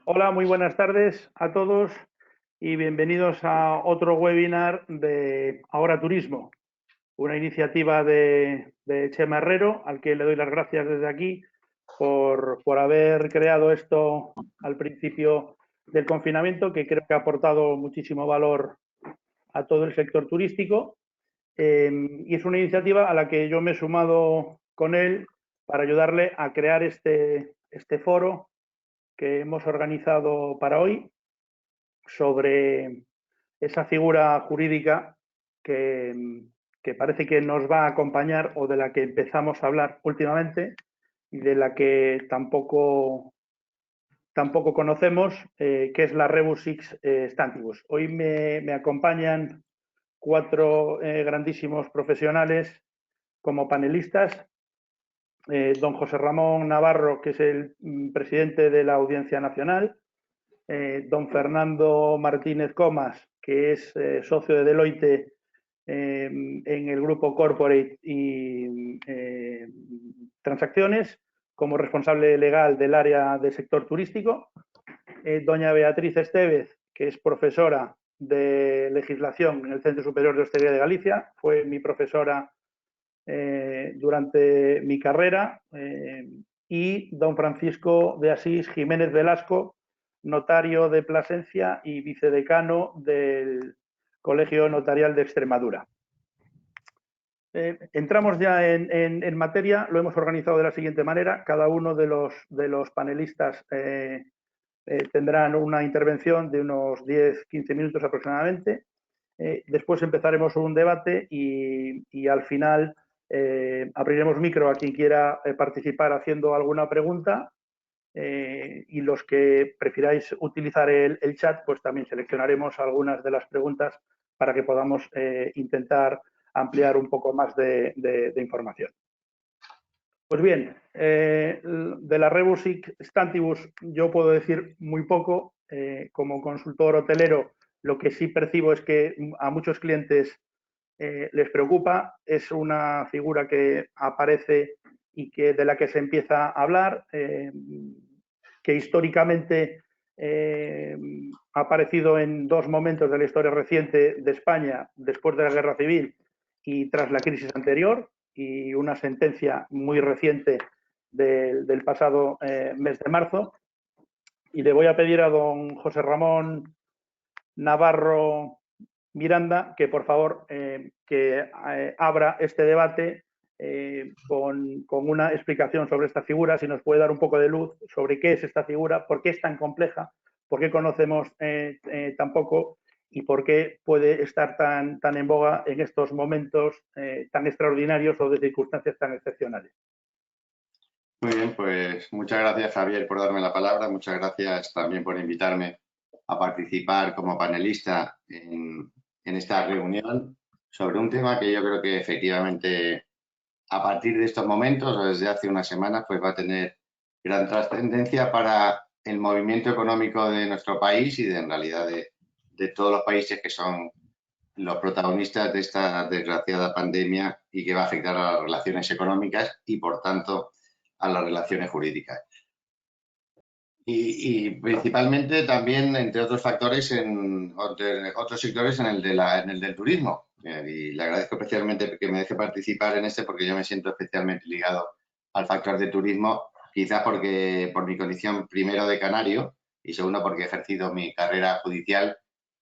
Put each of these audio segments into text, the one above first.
Hola, muy buenas tardes a todos y bienvenidos a otro webinar de Ahora Turismo, una iniciativa de Chema Herrero, al que le doy las gracias desde aquí por haber creado esto al principio del confinamiento, que creo que ha aportado muchísimo valor a todo el sector turístico. Y es una iniciativa a la que yo me he sumado con él para ayudarle a crear este foro que hemos organizado para hoy sobre esa figura jurídica que, que parece que nos va a acompañar o de la que empezamos a hablar últimamente y de la que tampoco conocemos, que es la Rebus Six Stantibus. Hoy me acompañan cuatro grandísimos profesionales como panelistas. Don José Ramón Navarro, que es el presidente de la Audiencia Nacional, don Fernando Martínez Comas, que es socio de Deloitte en el grupo Corporate y Transacciones, como responsable legal del área del sector turístico. Doña Beatriz Estevez, que es profesora de legislación en el Centro Superior de Hostelería de Galicia, fue mi profesora durante mi carrera, y don Francisco de Asís Jiménez Velasco, notario de Plasencia y vicedecano del Colegio Notarial de Extremadura. Entramos ya en materia, lo hemos organizado de la siguiente manera. Cada uno de los panelistas tendrán una intervención de unos 10-15 minutos aproximadamente. Después empezaremos un debate y al final abriremos micro a quien quiera participar haciendo alguna pregunta, y los que prefiráis utilizar el chat, pues también seleccionaremos algunas de las preguntas para que podamos intentar ampliar un poco más de información. Pues bien, de la Rebus Six Stantibus yo puedo decir muy poco. Como consultor hotelero, lo que sí percibo es que a muchos clientes les preocupa. Es una figura que aparece y de la que se empieza a hablar, que históricamente ha aparecido en dos momentos de la historia reciente de España, después de la Guerra Civil y tras la crisis anterior, y una sentencia muy reciente del pasado mes de marzo. Y le voy a pedir a don José Ramón Navarro Miranda que por favor abra este debate con una explicación sobre esta figura, si nos puede dar un poco de luz sobre qué es esta figura, por qué es tan compleja, por qué conocemos tan poco y por qué puede estar tan en boga en estos momentos tan extraordinarios o de circunstancias tan excepcionales. Muy bien, pues muchas gracias, Javier, por darme la palabra. Muchas gracias también por invitarme a participar como panelista en esta reunión sobre un tema que yo creo que efectivamente a partir de estos momentos o desde hace unas semanas pues va a tener gran trascendencia para el movimiento económico de nuestro país y en realidad de todos los países que son los protagonistas de esta desgraciada pandemia y que va a afectar a las relaciones económicas y, por tanto, a las relaciones jurídicas. Y principalmente también, entre otros factores, en otros sectores en el del turismo. Y le agradezco especialmente que me deje participar en este porque yo me siento especialmente ligado al factor de turismo, quizás por mi condición primero de canario y segundo porque he ejercido mi carrera judicial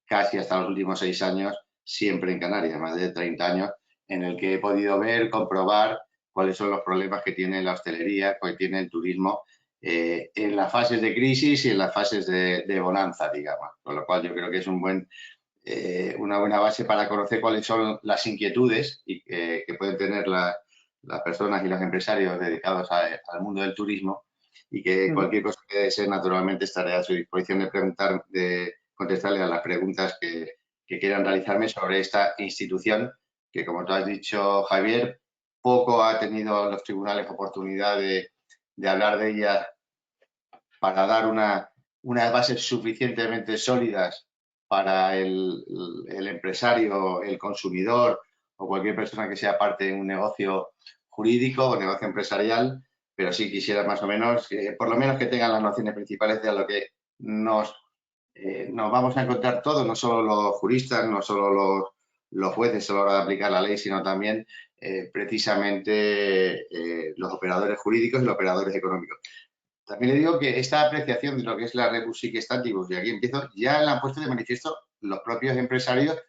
casi hasta los últimos 6 años, siempre en Canarias, más de 30 años, en el que he podido ver, comprobar cuáles son los problemas que tiene la hostelería, que tiene el turismo en las fases de crisis y en las fases de bonanza, digamos. Con lo cual yo creo que es una buena base para conocer cuáles son las inquietudes que pueden tener las personas y los empresarios dedicados al mundo del turismo y que cualquier cosa que desee, naturalmente estaré a su disposición de contestarle a las preguntas que quieran realizarme sobre esta institución que, como tú has dicho, Javier, poco ha tenido los tribunales oportunidad de hablar de ella para dar unas bases suficientemente sólidas para el empresario, el consumidor o cualquier persona que sea parte de un negocio jurídico o negocio empresarial pero sí quisiera más o menos, por lo menos que tengan las nociones principales de a lo que nos vamos a encontrar todos, no solo los juristas, no solo los jueces a la hora de aplicar la ley, sino también precisamente los operadores jurídicos y los operadores económicos. También le digo que esta apreciación de lo que es la rebus sic stantibus, y aquí empiezo, ya la han puesto de manifiesto los propios empresarios,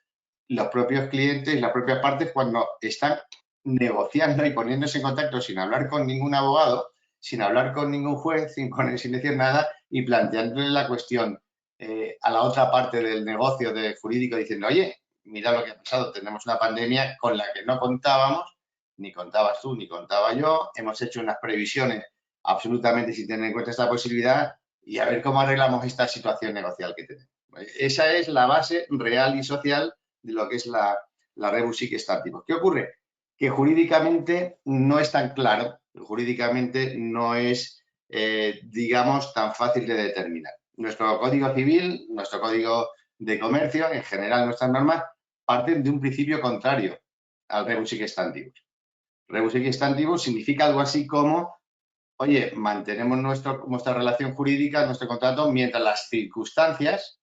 los propios clientes, las propias partes, cuando están negociando y poniéndose en contacto sin hablar con ningún abogado, sin hablar con ningún juez, sin decir nada, y planteándole la cuestión a la otra parte del negocio jurídico, diciendo, oye, mira lo que ha pasado, tenemos una pandemia con la que no contábamos, ni contabas tú, ni contaba yo, hemos hecho unas previsiones absolutamente sin tener en cuenta esta posibilidad y a ver cómo arreglamos esta situación negocial que tenemos. Esa es la base real y social de lo que es la rebus sic stantibus. ¿Qué ocurre? Que jurídicamente no es tan claro, jurídicamente no es, digamos, tan fácil de determinar. Nuestro Código Civil, nuestro Código de Comercio, en general nuestras normas, parten de un principio contrario al rebus sic stantibus. Rebus sic stantibus significa algo así como, oye, mantenemos nuestra relación jurídica, nuestro contrato, mientras las circunstancias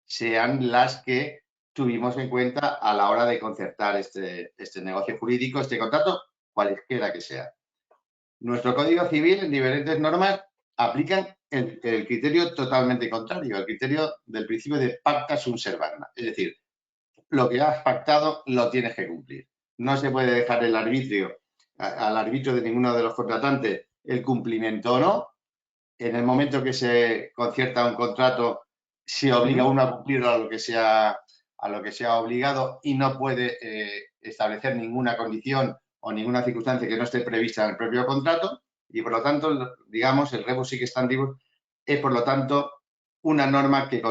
sean las que tuvimos en cuenta a la hora de concertar este negocio jurídico, este contrato, cualesquiera que sea. Nuestro Código Civil, en diferentes normas, aplican el criterio totalmente contrario, el criterio del principio de pacta sunt servanda. Es decir, lo que has pactado lo tienes que cumplir. No se puede dejar al arbitrio de ninguno de los contratantes el cumplimiento o no. En el momento que se concierta un contrato, se obliga uno a cumplir a lo que sea obligado y no puede establecer ninguna condición o ninguna circunstancia que no esté prevista en el propio contrato y, por lo tanto, digamos, el rebus sic stantibus es, por lo tanto, una norma que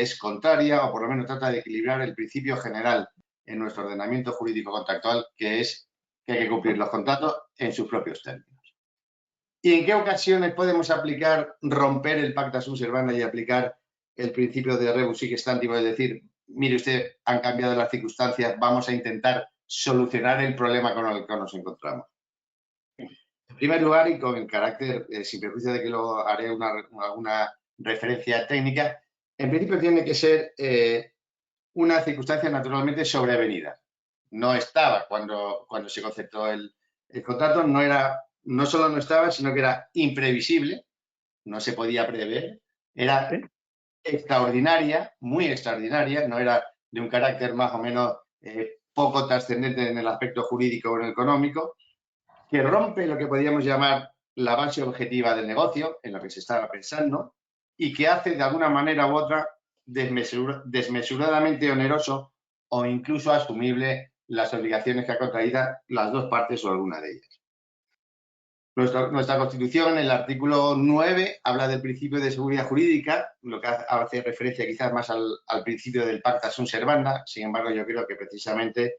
es contraria o por lo menos trata de equilibrar el principio general en nuestro ordenamiento jurídico contractual, que es que hay que cumplir los contratos en sus propios términos. ¿Y en qué ocasiones podemos romper el pacta sunt servanda y aplicar el principio de rebus sic stantibus? Es decir, mire usted, han cambiado las circunstancias, vamos a intentar solucionar el problema con el que nos encontramos. En primer lugar, y con el carácter, sin perjuicio de que lo haré alguna referencia técnica, en principio tiene que ser una circunstancia naturalmente sobrevenida. No estaba cuando se concertó el contrato, no solo no estaba, sino que era imprevisible, no se podía prever, era extraordinaria, muy extraordinaria, no era de un carácter más o menos poco trascendente en el aspecto jurídico o en el económico, que rompe lo que podríamos llamar la base objetiva del negocio, en lo que se estaba pensando, y que hace de alguna manera u otra desmesuradamente oneroso o incluso asumible las obligaciones que ha contraído las dos partes o alguna de ellas. Nuestra Constitución, en el artículo 9, habla del principio de seguridad jurídica, lo que hace referencia quizás más al principio del pacta sunt servanda. Sin embargo, yo creo que precisamente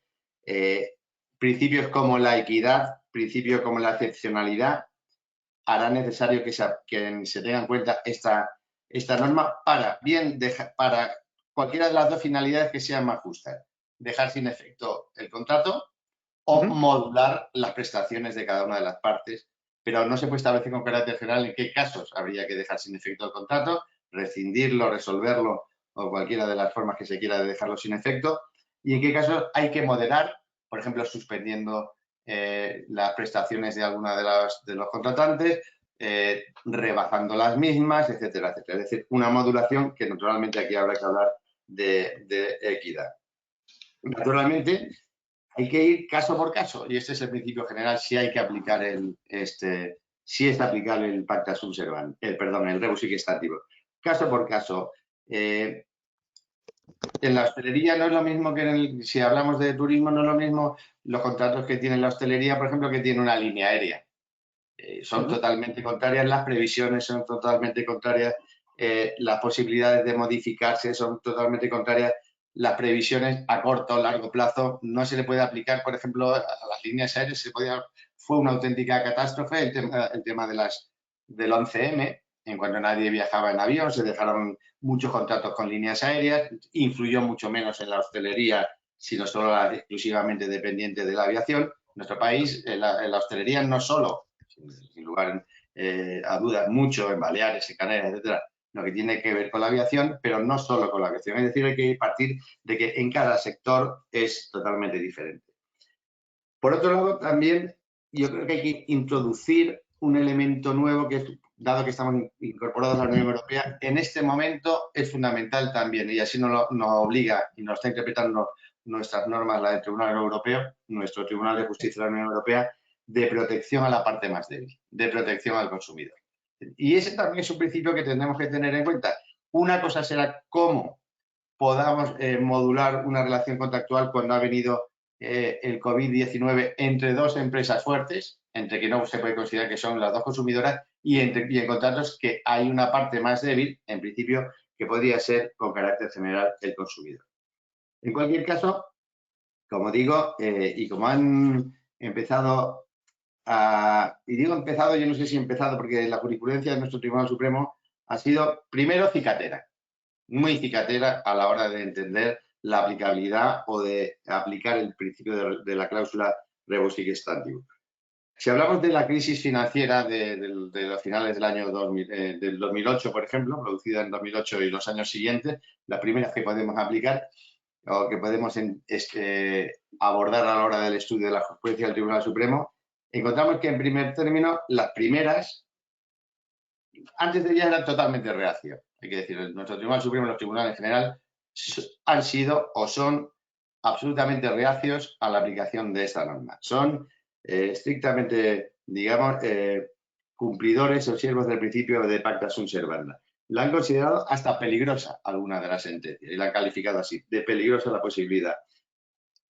principios como la equidad, principios como la excepcionalidad, hará necesario que se tenga en cuenta esta norma para cualquiera de las dos finalidades que sean más justas. Dejar sin efecto el contrato o modular las prestaciones de cada una de las partes, pero no se puede establecer con carácter general en qué casos habría que dejar sin efecto el contrato, rescindirlo, resolverlo o cualquiera de las formas que se quiera de dejarlo sin efecto, y en qué casos hay que moderar, por ejemplo, suspendiendo las prestaciones de alguna de los contratantes, rebajando las mismas, etcétera, etcétera. Es decir, una modulación que naturalmente aquí habrá que hablar de equidad. Naturalmente, hay que ir caso por caso y este es el principio general si hay que aplicar si es aplicable el pacta sunt servanda, el rebus sic stantibus. Caso por caso. En la hostelería no es lo mismo que si hablamos de turismo, no es lo mismo los contratos que tiene la hostelería, por ejemplo, que tiene una línea aérea. Son totalmente contrarias, las previsiones son totalmente contrarias, las posibilidades de modificarse son totalmente contrarias. Las previsiones a corto o largo plazo no se le puede aplicar, por ejemplo, a las líneas aéreas. Fue una auténtica catástrofe el tema del 11M, en cuanto nadie viajaba en avión, se dejaron muchos contratos con líneas aéreas, influyó mucho menos en la hostelería, sino solo exclusivamente dependiente de la aviación. En nuestro país, la hostelería no solo sin lugar a dudas, mucho en Baleares, en Canarias, etcétera, lo que tiene que ver con la aviación, pero no solo con la aviación. Es decir, hay que partir de que en cada sector es totalmente diferente. Por otro lado, también yo creo que hay que introducir un elemento nuevo que, dado que estamos incorporados a la Unión Europea, en este momento es fundamental también, y así nos obliga y nos está interpretando nuestras normas, la del Tribunal Europeo, nuestro Tribunal de Justicia de la Unión Europea, de protección a la parte más débil, de protección al consumidor. Y ese también es un principio que tenemos que tener en cuenta. Una cosa será cómo podamos modular una relación contractual cuando ha venido el COVID-19 entre dos empresas fuertes, entre que no se puede considerar que son las dos consumidoras, y en contratos que hay una parte más débil, en principio, que podría ser con carácter general el consumidor. En cualquier caso, como digo, y como han empezado y digo empezado, yo no sé si empezado, porque la jurisprudencia de nuestro Tribunal Supremo ha sido, primero, cicatera, muy cicatera a la hora de entender la aplicabilidad o de aplicar el principio de la cláusula rebus sic stantibus. Si hablamos de la crisis financiera de los finales del año 2008, por ejemplo, producida en 2008 y los años siguientes, las primeras que podemos aplicar o que podemos abordar a la hora del estudio de la jurisprudencia del Tribunal Supremo, encontramos que en primer término las primeras, antes de ellas, eran totalmente reacios. Hay que decir, nuestro Tribunal Supremo y los tribunales en general han sido o son absolutamente reacios a la aplicación de esta norma. Son estrictamente, digamos, cumplidores o siervos del principio de pacta sunt servanda. La han considerado hasta peligrosa alguna de las sentencias y la han calificado así, de peligrosa la posibilidad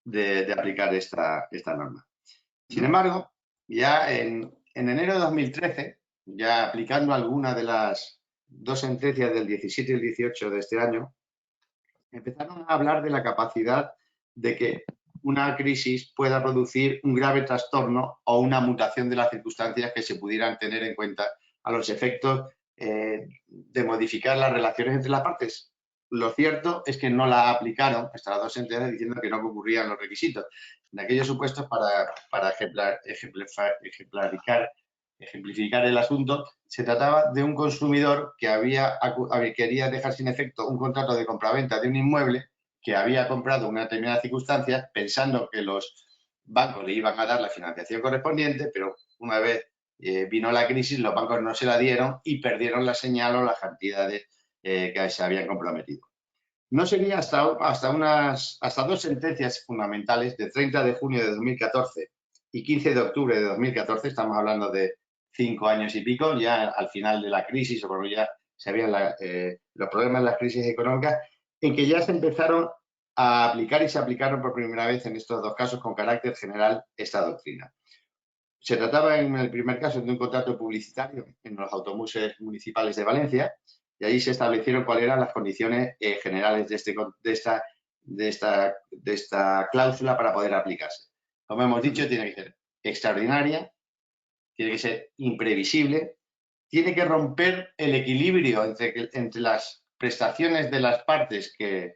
de aplicar esta norma. Sin embargo, ya en enero de 2013, ya aplicando alguna de las dos sentencias del 17 y el 18 de este año, empezaron a hablar de la capacidad de que una crisis pueda producir un grave trastorno o una mutación de las circunstancias que se pudieran tener en cuenta a los efectos de modificar las relaciones entre las partes. Lo cierto es que no la aplicaron estas dos sentencias diciendo que no concurrían los requisitos. En aquellos supuestos, para ejemplificar el asunto, se trataba de un consumidor que quería dejar sin efecto un contrato de compraventa de un inmueble que había comprado en una determinada circunstancia pensando que los bancos le iban a dar la financiación correspondiente, pero una vez vino la crisis, los bancos no se la dieron y perdieron la señal o las cantidades que se habían comprometido. No sería hasta dos sentencias fundamentales de 30 de junio de 2014 y 15 de octubre de 2014, estamos hablando de 5 años y pico, ya al final de la crisis, o cuando ya se habían los problemas de las crisis económicas, en que ya se empezaron a aplicar y se aplicaron por primera vez en estos dos casos con carácter general esta doctrina. Se trataba en el primer caso de un contrato publicitario en los autobuses municipales de Valencia y ahí se establecieron cuáles eran las condiciones generales de esta cláusula para poder aplicarse. Como hemos dicho, tiene que ser extraordinaria, tiene que ser imprevisible, tiene que romper el equilibrio entre las prestaciones de las partes que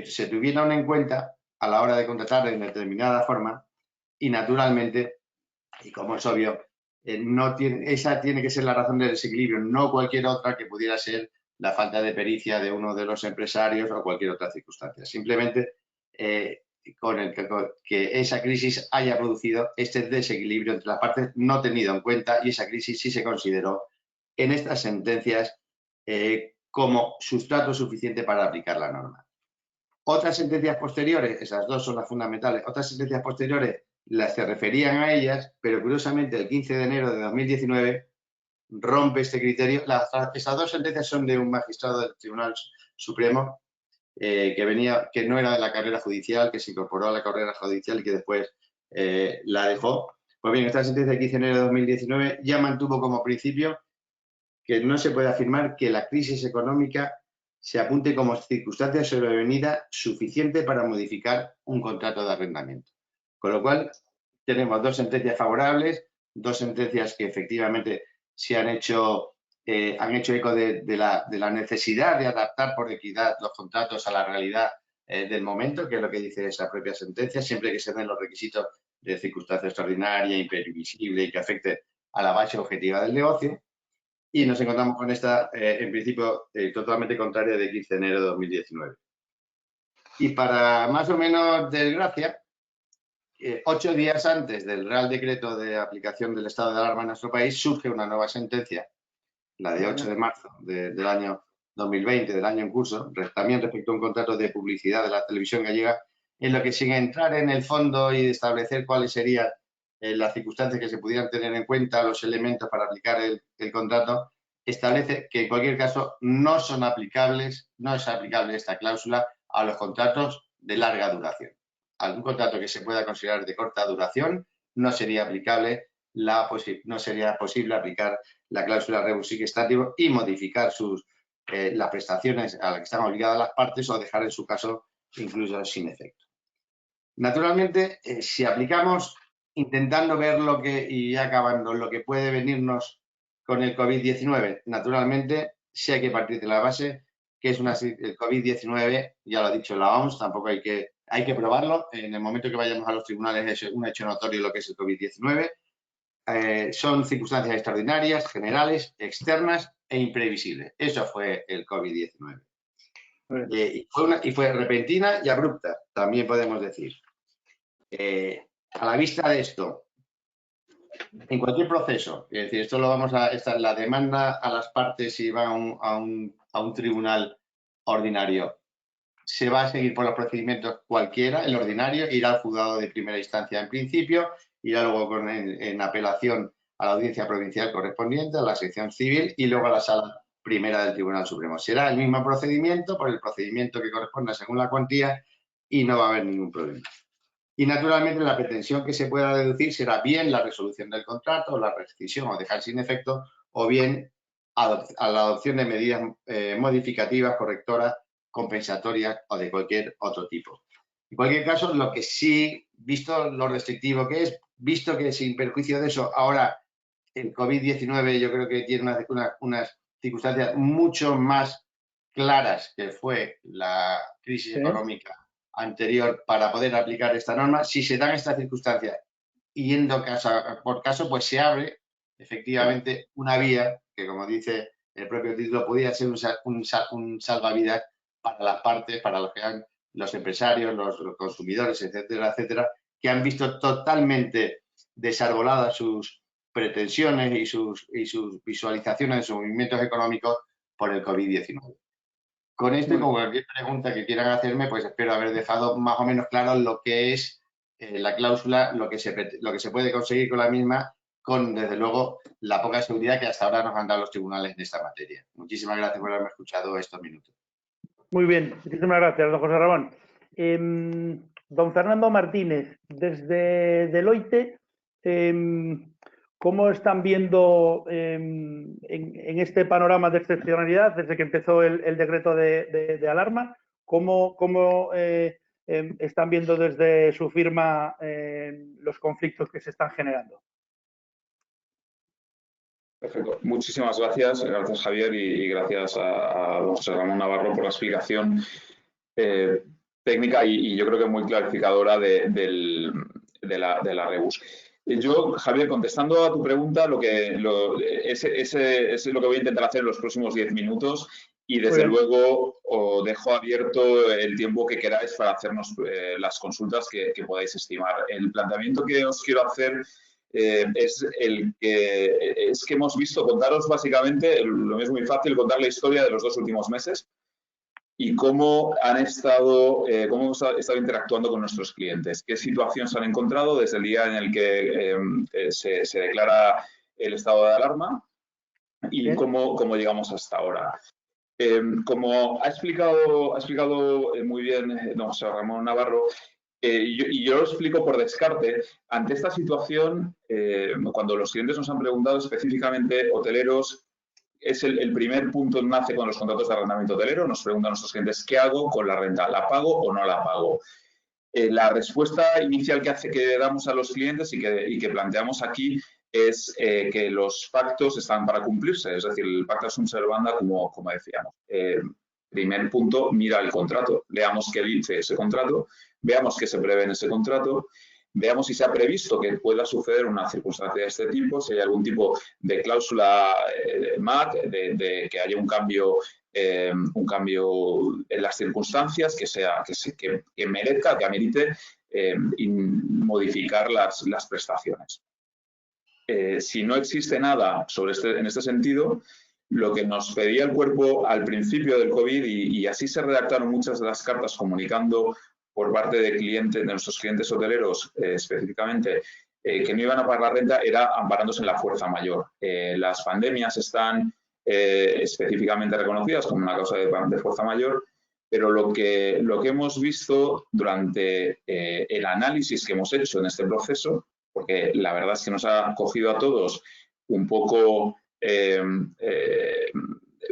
se tuvieran en cuenta a la hora de contratar en determinada forma y, naturalmente, y como es obvio, esa tiene que ser la razón del desequilibrio, no cualquier otra que pudiera ser la falta de pericia de uno de los empresarios o cualquier otra circunstancia. Simplemente con el que esa crisis haya producido este desequilibrio entre las partes no tenido en cuenta, y esa crisis sí se consideró en estas sentencias como sustrato suficiente para aplicar la norma. Otras sentencias posteriores, esas dos son las fundamentales, otras sentencias posteriores las se referían a ellas, pero curiosamente el 15 de enero de 2019 rompe este criterio. Esas dos sentencias son de un magistrado del Tribunal Supremo que no era de la carrera judicial, que se incorporó a la carrera judicial y que después la dejó. Pues bien, esta sentencia del 15 de enero de 2019 ya mantuvo como principio que no se puede afirmar que la crisis económica se apunte como circunstancia sobrevenida suficiente para modificar un contrato de arrendamiento. Con lo cual, tenemos dos sentencias favorables, dos sentencias que efectivamente se han hecho eco de la necesidad de adaptar por equidad los contratos a la realidad del momento, que es lo que dice esa propia sentencia, siempre que se den los requisitos de circunstancia extraordinaria, imprevisible y que afecte a la base objetiva del negocio. Y nos encontramos con esta, en principio, totalmente contraria de 15 de enero de 2019. Y para más o menos desgracia, 8 días antes del Real Decreto de aplicación del estado de alarma en nuestro país, surge una nueva sentencia, la de 8 de marzo del año 2020, del año en curso, también respecto a un contrato de publicidad de la televisión gallega, en lo que, sin entrar en el fondo y establecer cuáles serían las circunstancias que se pudieran tener en cuenta, los elementos para aplicar el contrato, establece que en cualquier caso no es aplicable esta cláusula a los contratos de larga duración. Algún contrato que se pueda considerar de corta duración no sería aplicable, no sería posible aplicar la cláusula rebus sic stantibus y modificar las prestaciones a las que están obligadas las partes o dejar en su caso incluso sin efecto. Naturalmente, si aplicamos intentando ver y acabando lo que puede venirnos con el COVID-19, naturalmente sí hay que partir de la base que es el COVID-19, ya lo ha dicho la OMS, tampoco hay que probarlo. En el momento que vayamos a los tribunales es un hecho notorio lo que es el COVID-19. Son circunstancias extraordinarias, generales, externas e imprevisibles. Eso fue el COVID-19. Y fue repentina y abrupta, también podemos decir. A la vista de esto, en cualquier proceso, es decir, esto lo la demanda a las partes si va a un tribunal ordinario, se va a seguir por los procedimientos cualquiera, el ordinario, irá al juzgado de primera instancia en principio, irá luego en apelación a la audiencia provincial correspondiente, a la sección civil y luego a la sala primera del Tribunal Supremo. Será el mismo procedimiento, por el procedimiento que corresponda según la cuantía y no va a haber ningún problema. Y naturalmente la pretensión que se pueda deducir será bien la resolución del contrato, la rescisión o dejar sin efecto, o bien a la adopción de medidas modificativas, correctoras, compensatorias o de cualquier otro tipo. En cualquier caso, lo que sí, visto lo restrictivo que es, visto que sin perjuicio de eso, ahora el COVID-19 yo creo que tiene unas circunstancias mucho más claras que fue la crisis económica anterior para poder aplicar esta norma. Si se dan estas circunstancias y yendo caso por caso, pues se abre efectivamente una vía que, como dice el propio título, podría ser un salvavidas para las partes, para los empresarios, los consumidores, etcétera, etcétera, que han visto totalmente desarboladas sus pretensiones y sus visualizaciones de sus movimientos económicos por el COVID-19. Con esto, como cualquier pregunta que quieran hacerme, pues espero haber dejado más o menos claro lo que es la cláusula, lo que se puede conseguir con la misma, con, desde luego, la poca seguridad que hasta ahora nos han dado los tribunales en esta materia. Muchísimas gracias por haberme escuchado estos minutos. Muy bien, muchísimas gracias, don José Ramón. Don Fernando Martínez, desde Deloitte, ¿cómo están viendo en este panorama de excepcionalidad, desde que empezó el decreto de alarma, cómo están viendo desde su firma los conflictos que se están generando? Perfecto. Muchísimas gracias. Gracias, Javier, y gracias a don José Ramón Navarro por la explicación técnica y yo creo que muy clarificadora de la rebus. Yo, Javier, contestando a tu pregunta, es lo que voy a intentar hacer en los próximos 10 minutos y, desde luego, os dejo abierto el tiempo que queráis para hacernos las consultas que podáis estimar. El planteamiento que os quiero hacer es que hemos visto, contaros básicamente, lo es muy fácil, contar la historia de los 2 últimos meses y cómo hemos estado interactuando con nuestros clientes, qué situación se han encontrado desde el día en el que se declara el estado de alarma y cómo llegamos hasta ahora. Como ha explicado muy bien don José Ramón Navarro, y yo lo explico por descarte, ante esta situación, cuando los clientes nos han preguntado específicamente, hoteleros, es el primer punto nace con los contratos de arrendamiento hotelero, nos preguntan nuestros clientes, ¿qué hago con la renta? ¿La pago o no la pago? La respuesta inicial que damos a los clientes y que planteamos aquí es que los pactos están para cumplirse, es decir, el pacta sunt servanda, como decíamos. Primer punto, mira el contrato, leamos qué dice ese contrato, veamos qué se prevé en ese contrato veamos si se ha previsto que pueda suceder una circunstancia de este tipo, si hay algún tipo de cláusula MAC, de que haya un cambio en las circunstancias que merezca, que amerite modificar las prestaciones. Si no existe nada en este sentido, lo que nos pedía el cuerpo al principio del COVID, y así se redactaron muchas de las cartas comunicando por parte de nuestros clientes hoteleros específicamente, que no iban a pagar la renta, era amparándose en la fuerza mayor. Las pandemias están específicamente reconocidas como una causa de fuerza mayor, pero lo que hemos visto durante el análisis que hemos hecho en este proceso, porque la verdad es que nos ha cogido a todos un poco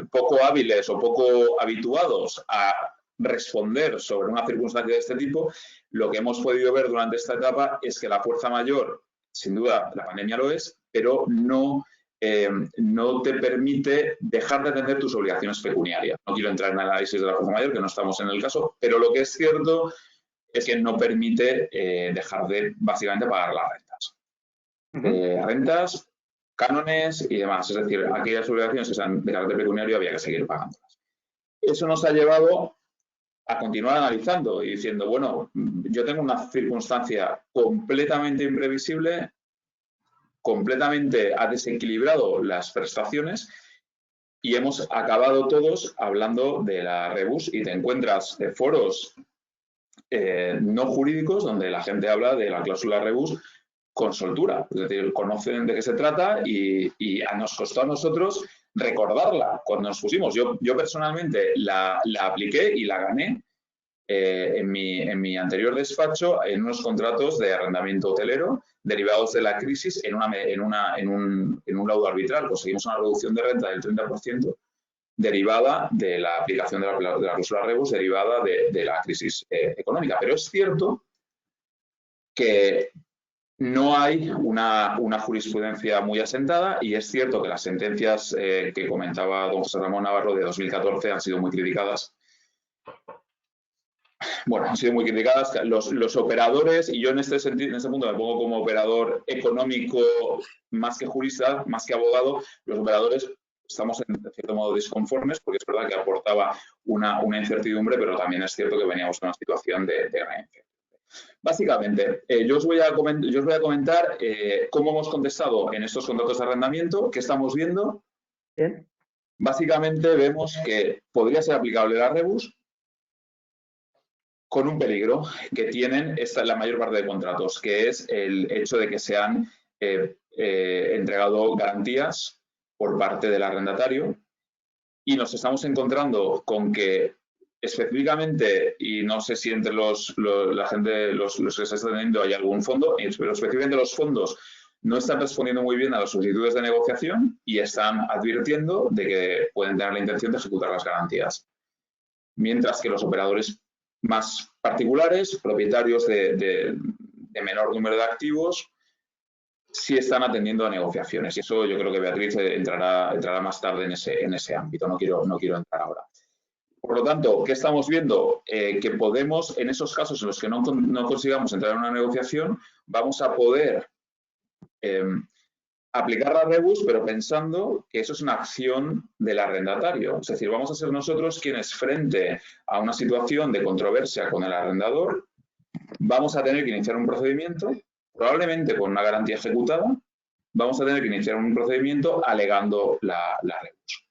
poco hábiles o poco habituados a responder sobre una circunstancia de este tipo, lo que hemos podido ver durante esta etapa es que la fuerza mayor, sin duda, la pandemia lo es, pero no te permite dejar de atender tus obligaciones pecuniarias. No quiero entrar en el análisis de la fuerza mayor, que no estamos en el caso, pero lo que es cierto es que no permite dejar de, básicamente, pagar las rentas. Rentas, cánones y demás. Es decir, aquellas obligaciones que sean de carácter pecuniario había que seguir pagándolas. Eso nos ha llevado a continuar analizando y diciendo, bueno, yo tengo una circunstancia completamente imprevisible, completamente ha desequilibrado las prestaciones y hemos acabado todos hablando de la rebus y te encuentras foros no jurídicos donde la gente habla de la cláusula rebus con soltura, es decir, conocen de qué se trata y nos costó a nosotros recordarla cuando nos pusimos. Yo personalmente la apliqué y la gané en mi anterior despacho en unos contratos de arrendamiento hotelero derivados de la crisis en un laudo arbitral. Conseguimos una reducción de renta del 30% derivada de la aplicación de la cláusula rebus derivada de la crisis económica. Pero es cierto que no hay una jurisprudencia muy asentada y es cierto que las sentencias que comentaba don José Ramón Navarro de 2014 han sido muy criticadas. Bueno, han sido muy criticadas. Los operadores, y yo en este punto me pongo como operador económico más que jurista, más que abogado, los operadores estamos en cierto modo disconformes porque es verdad que aportaba una incertidumbre, pero también es cierto que veníamos en una situación de gran incertidumbre. Básicamente, yo os voy a comentar cómo hemos contestado en estos contratos de arrendamiento, qué estamos viendo. Bien. Básicamente vemos que podría ser aplicable la rebus con un peligro que tienen la mayor parte de contratos, que es el hecho de que se han entregado garantías por parte del arrendatario y nos estamos encontrando con que específicamente, y no sé si entre los que se está teniendo hay algún fondo, pero específicamente los fondos no están respondiendo muy bien a las solicitudes de negociación y están advirtiendo de que pueden tener la intención de ejecutar las garantías. Mientras que los operadores más particulares, propietarios de menor número de activos, sí están atendiendo a negociaciones. Y eso yo creo que Beatriz entrará más tarde en ese ámbito. No quiero entrar ahora. Por lo tanto, ¿qué estamos viendo? Que podemos, en esos casos en los que no consigamos entrar en una negociación, vamos a poder aplicar la rebus, pero pensando que eso es una acción del arrendatario. Es decir, vamos a ser nosotros quienes, frente a una situación de controversia con el arrendador, vamos a tener que iniciar un procedimiento, probablemente con una garantía ejecutada, vamos a tener que iniciar un procedimiento alegando la rebus.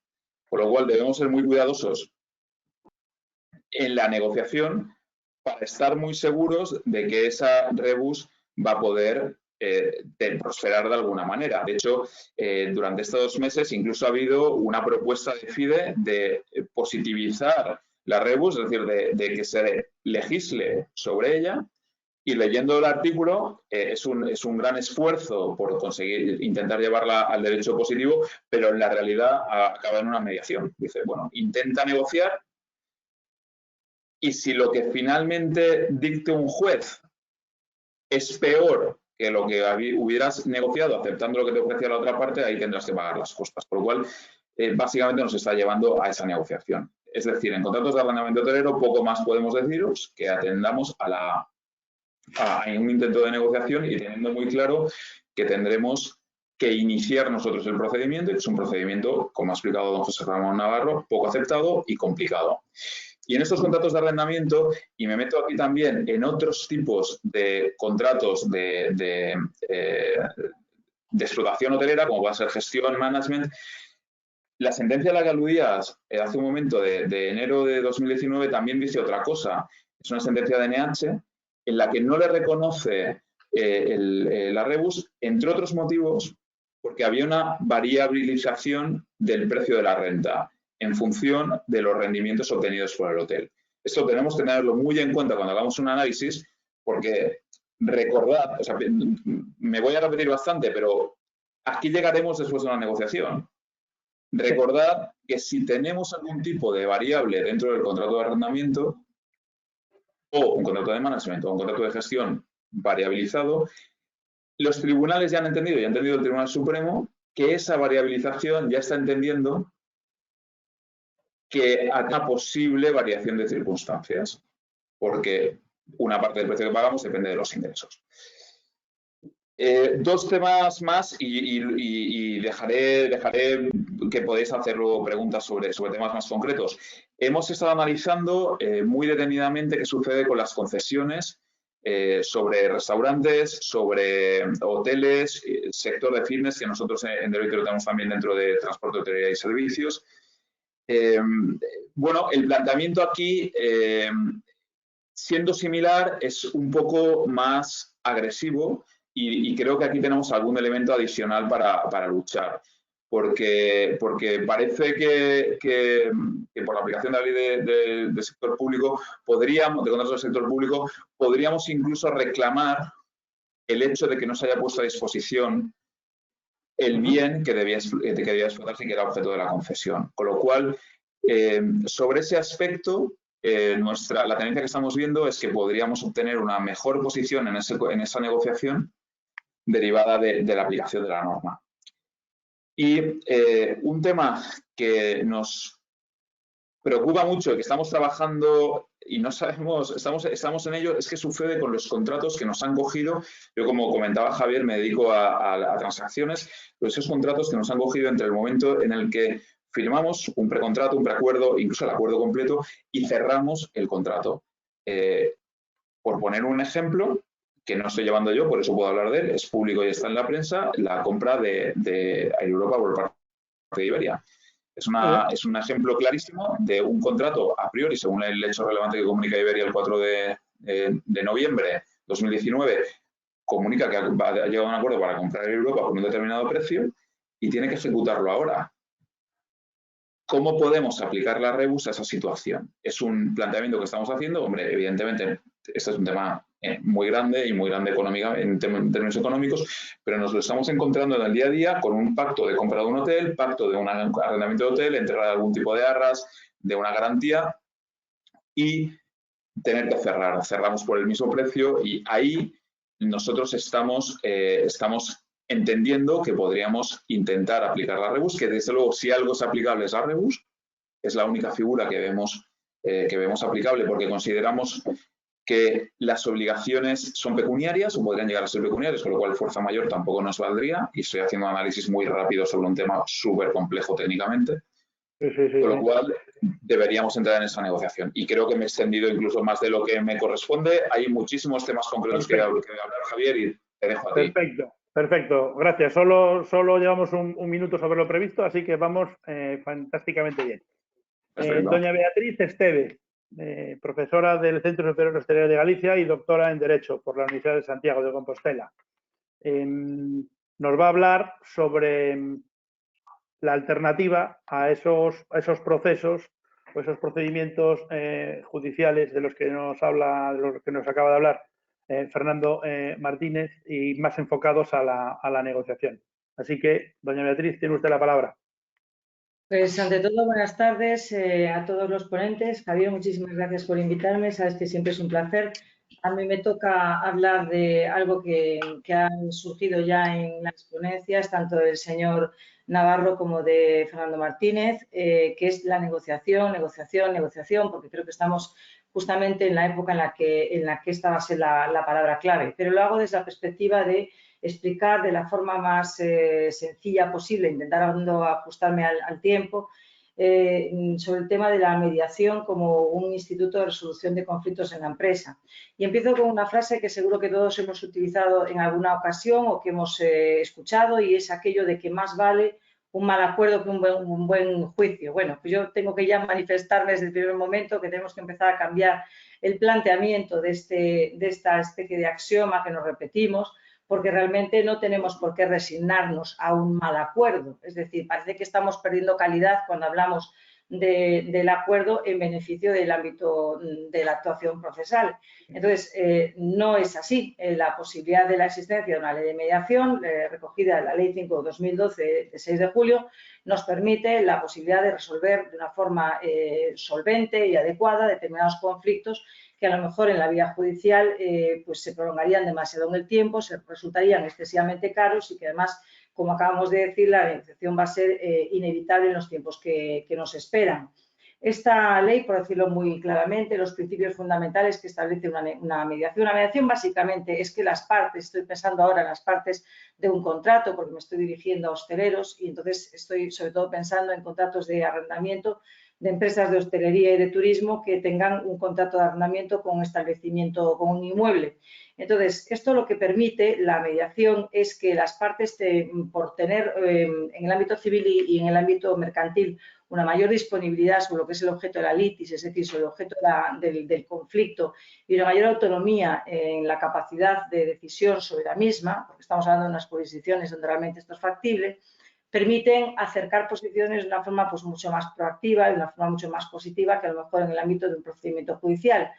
Por lo cual debemos ser muy cuidadosos en la negociación para estar muy seguros de que esa rebus va a poder prosperar de alguna manera. De hecho, durante estos 2 meses incluso ha habido una propuesta de FIDE de positivizar la rebus, es decir, de que se legisle sobre ella. Y leyendo el artículo, es un gran esfuerzo por conseguir intentar llevarla al derecho positivo, pero en la realidad acaba en una mediación. Dice, bueno, intenta negociar y si lo que finalmente dicte un juez es peor que lo que hubieras negociado aceptando lo que te ofrecía la otra parte, ahí tendrás que pagar las costas. Por lo cual, básicamente nos está llevando a esa negociación. Es decir, en contratos de arrendamiento hotelero poco más podemos deciros que atendamos a a un intento de negociación y teniendo muy claro que tendremos que iniciar nosotros el procedimiento, que es un procedimiento, como ha explicado don José Ramón Navarro, poco aceptado y complicado. Y en estos contratos de arrendamiento, y me meto aquí también en otros tipos de contratos de explotación hotelera, como va a ser gestión, management, la sentencia a la que aludías hace un momento de enero de 2019 también dice otra cosa. Es una sentencia de NH en la que no le reconoce la rebus, entre otros motivos, porque había una variabilización del precio de la renta en función de los rendimientos obtenidos por el hotel. Esto tenemos que tenerlo muy en cuenta cuando hagamos un análisis, porque recordad, o sea, me voy a repetir bastante, pero aquí llegaremos después de una negociación. Recordad que si tenemos algún tipo de variable dentro del contrato de arrendamiento o un contrato de management o un contrato de gestión variabilizado, los tribunales ya han entendido, y ha entendido el Tribunal Supremo, que esa variabilización ya está entendiendo que hay una posible variación de circunstancias, porque una parte del precio que pagamos depende de los ingresos. Dos temas más y dejaré que podéis hacer luego preguntas sobre temas más concretos. Hemos estado analizando muy detenidamente qué sucede con las concesiones sobre restaurantes, sobre hoteles, sector de fitness, que nosotros en Deloitte lo tenemos también dentro de transporte, hotelería y servicios. Bueno, el planteamiento aquí, siendo similar, es un poco más agresivo y creo que aquí tenemos algún elemento adicional para luchar. Porque parece que por la aplicación de la ley del sector público, de contratos del sector público, podríamos incluso reclamar el hecho de que no se haya puesto a disposición el bien que debía explotarse y que era objeto de la concesión. Con lo cual, sobre ese aspecto, la tendencia que estamos viendo es que podríamos obtener una mejor posición en esa negociación derivada de la aplicación de la norma. Y un tema que nos preocupa mucho y que estamos trabajando y no sabemos, estamos en ello, es que sucede con los contratos que nos han cogido. Yo, como comentaba Javier, me dedico a transacciones, pero esos contratos que nos han cogido entre el momento en el que firmamos un precontrato, un preacuerdo, incluso el acuerdo completo, y cerramos el contrato. Por poner un ejemplo, que no estoy llevando yo, por eso puedo hablar de él, es público y está en la prensa, la compra de Air Europa por parte de Iberia. Es un ejemplo clarísimo de un contrato a priori, según el hecho relevante que comunica Iberia el 4 de noviembre de 2019, comunica que ha llegado a un acuerdo para comprar Air Europa por un determinado precio y tiene que ejecutarlo ahora. ¿Cómo podemos aplicar la rebus a esa situación? Es un planteamiento que estamos haciendo. Hombre, evidentemente, este es un tema muy grande en términos económicos, pero nos lo estamos encontrando en el día a día con un pacto de compra de un hotel, pacto de un arrendamiento de hotel, entrega de algún tipo de arras, de una garantía y tener que cerrar. Cerramos por el mismo precio y ahí nosotros estamos entendiendo que podríamos intentar aplicar la rebus, que desde luego si algo es aplicable es la rebus, es la única figura que vemos aplicable porque consideramos que las obligaciones son pecuniarias o podrían llegar a ser pecuniarias, con lo cual fuerza mayor tampoco nos valdría y estoy haciendo un análisis muy rápido sobre un tema súper complejo técnicamente. Con lo cual, deberíamos entrar en esa negociación. Y creo que me he extendido incluso más de lo que me corresponde. Hay muchísimos temas concretos que hablar, Javier, y te dejo a ti. Perfecto. Gracias. Solo llevamos un minuto sobre lo previsto, así que vamos fantásticamente bien. Doña Beatriz Esteve, profesora del Centro Superior de Hostelería de Galicia y doctora en Derecho por la Universidad de Santiago de Compostela. Nos va a hablar sobre la alternativa a esos procesos o esos procedimientos judiciales de los que nos acaba de hablar Fernando Martínez y más enfocados a la negociación. Así que, doña Beatriz, tiene usted la palabra. Pues ante todo, buenas tardes a todos los ponentes. Javier, muchísimas gracias por invitarme. Sabes que siempre es un placer. A mí me toca hablar de algo que han surgido ya en las ponencias, tanto del señor Navarro como de Fernando Martínez, que es la negociación, porque creo que estamos justamente en la época en la que esta va a ser la palabra clave, pero lo hago desde la perspectiva de explicar de la forma más sencilla posible, intentando ajustarme al tiempo, sobre el tema de la mediación como un instituto de resolución de conflictos en la empresa. Y empiezo con una frase que seguro que todos hemos utilizado en alguna ocasión o que hemos escuchado, y es aquello de que más vale un mal acuerdo que un buen juicio. Bueno, pues yo tengo que ya manifestarme desde el primer momento que tenemos que empezar a cambiar el planteamiento de esta especie de axioma que nos repetimos, porque realmente no tenemos por qué resignarnos a un mal acuerdo. Es decir, parece que estamos perdiendo calidad cuando hablamos del acuerdo en beneficio del ámbito de la actuación procesal. Entonces, no es así. La posibilidad de la existencia de una ley de mediación, recogida en la Ley 5/2012 de 6 de julio, nos permite la posibilidad de resolver de una forma solvente y adecuada determinados conflictos que a lo mejor en la vía judicial pues se prolongarían demasiado en el tiempo, se resultarían excesivamente caros y que además, como acabamos de decir, la negociación va a ser inevitable en los tiempos que nos esperan. Esta ley, por decirlo muy claramente, los principios fundamentales que establece una mediación básicamente es que las partes, estoy pensando ahora en las partes de un contrato porque me estoy dirigiendo a hosteleros y entonces estoy sobre todo pensando en contratos de arrendamiento de empresas de hostelería y de turismo que tengan un contrato de arrendamiento con un establecimiento, con un inmueble. Entonces, esto lo que permite la mediación es que las partes, por tener en el ámbito civil y en el ámbito mercantil una mayor disponibilidad sobre lo que es el objeto de la litis, es decir, sobre el objeto del conflicto, y una mayor autonomía en la capacidad de decisión sobre la misma, porque estamos hablando de unas jurisdicciones donde realmente esto es factible, permiten acercar posiciones de una forma pues, mucho más proactiva, de una forma mucho más positiva que a lo mejor en el ámbito de un procedimiento judicial.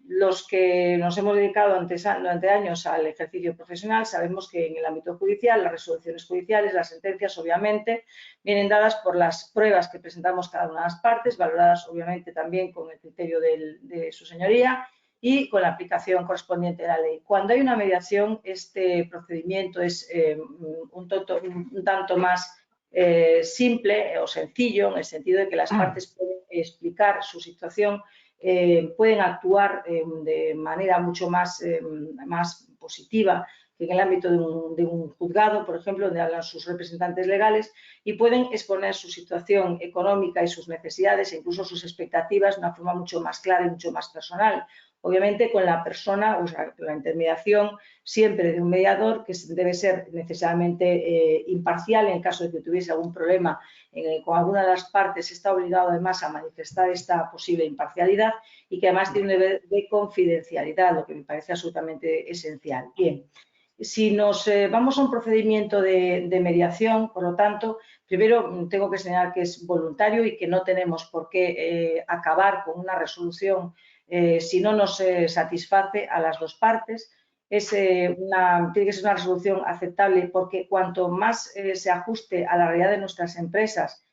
Los que nos hemos dedicado durante años al ejercicio profesional sabemos que en el ámbito judicial las resoluciones judiciales, las sentencias obviamente vienen dadas por las pruebas que presentamos cada una de las partes, valoradas obviamente también con el criterio de su señoría y con la aplicación correspondiente de la ley. Cuando hay una mediación, este procedimiento es un tanto más simple o sencillo, en el sentido de que las partes pueden explicar su situación, pueden actuar de manera mucho más positiva que en el ámbito de un juzgado, por ejemplo, donde hablan sus representantes legales, y pueden exponer su situación económica y sus necesidades e incluso sus expectativas de una forma mucho más clara y mucho más personal. Obviamente con la persona, o sea, la intermediación siempre de un mediador que debe ser necesariamente imparcial en caso de que tuviese algún problema con alguna de las partes, está obligado además a manifestar esta posible imparcialidad y que además tiene un deber de confidencialidad, lo que me parece absolutamente esencial. Bien, si nos vamos a un procedimiento de mediación, por lo tanto, primero tengo que señalar que es voluntario y que no tenemos por qué acabar con una resolución si no nos satisface a las dos partes. Tiene que ser una resolución aceptable porque cuanto más se ajuste a la realidad de nuestras empresas,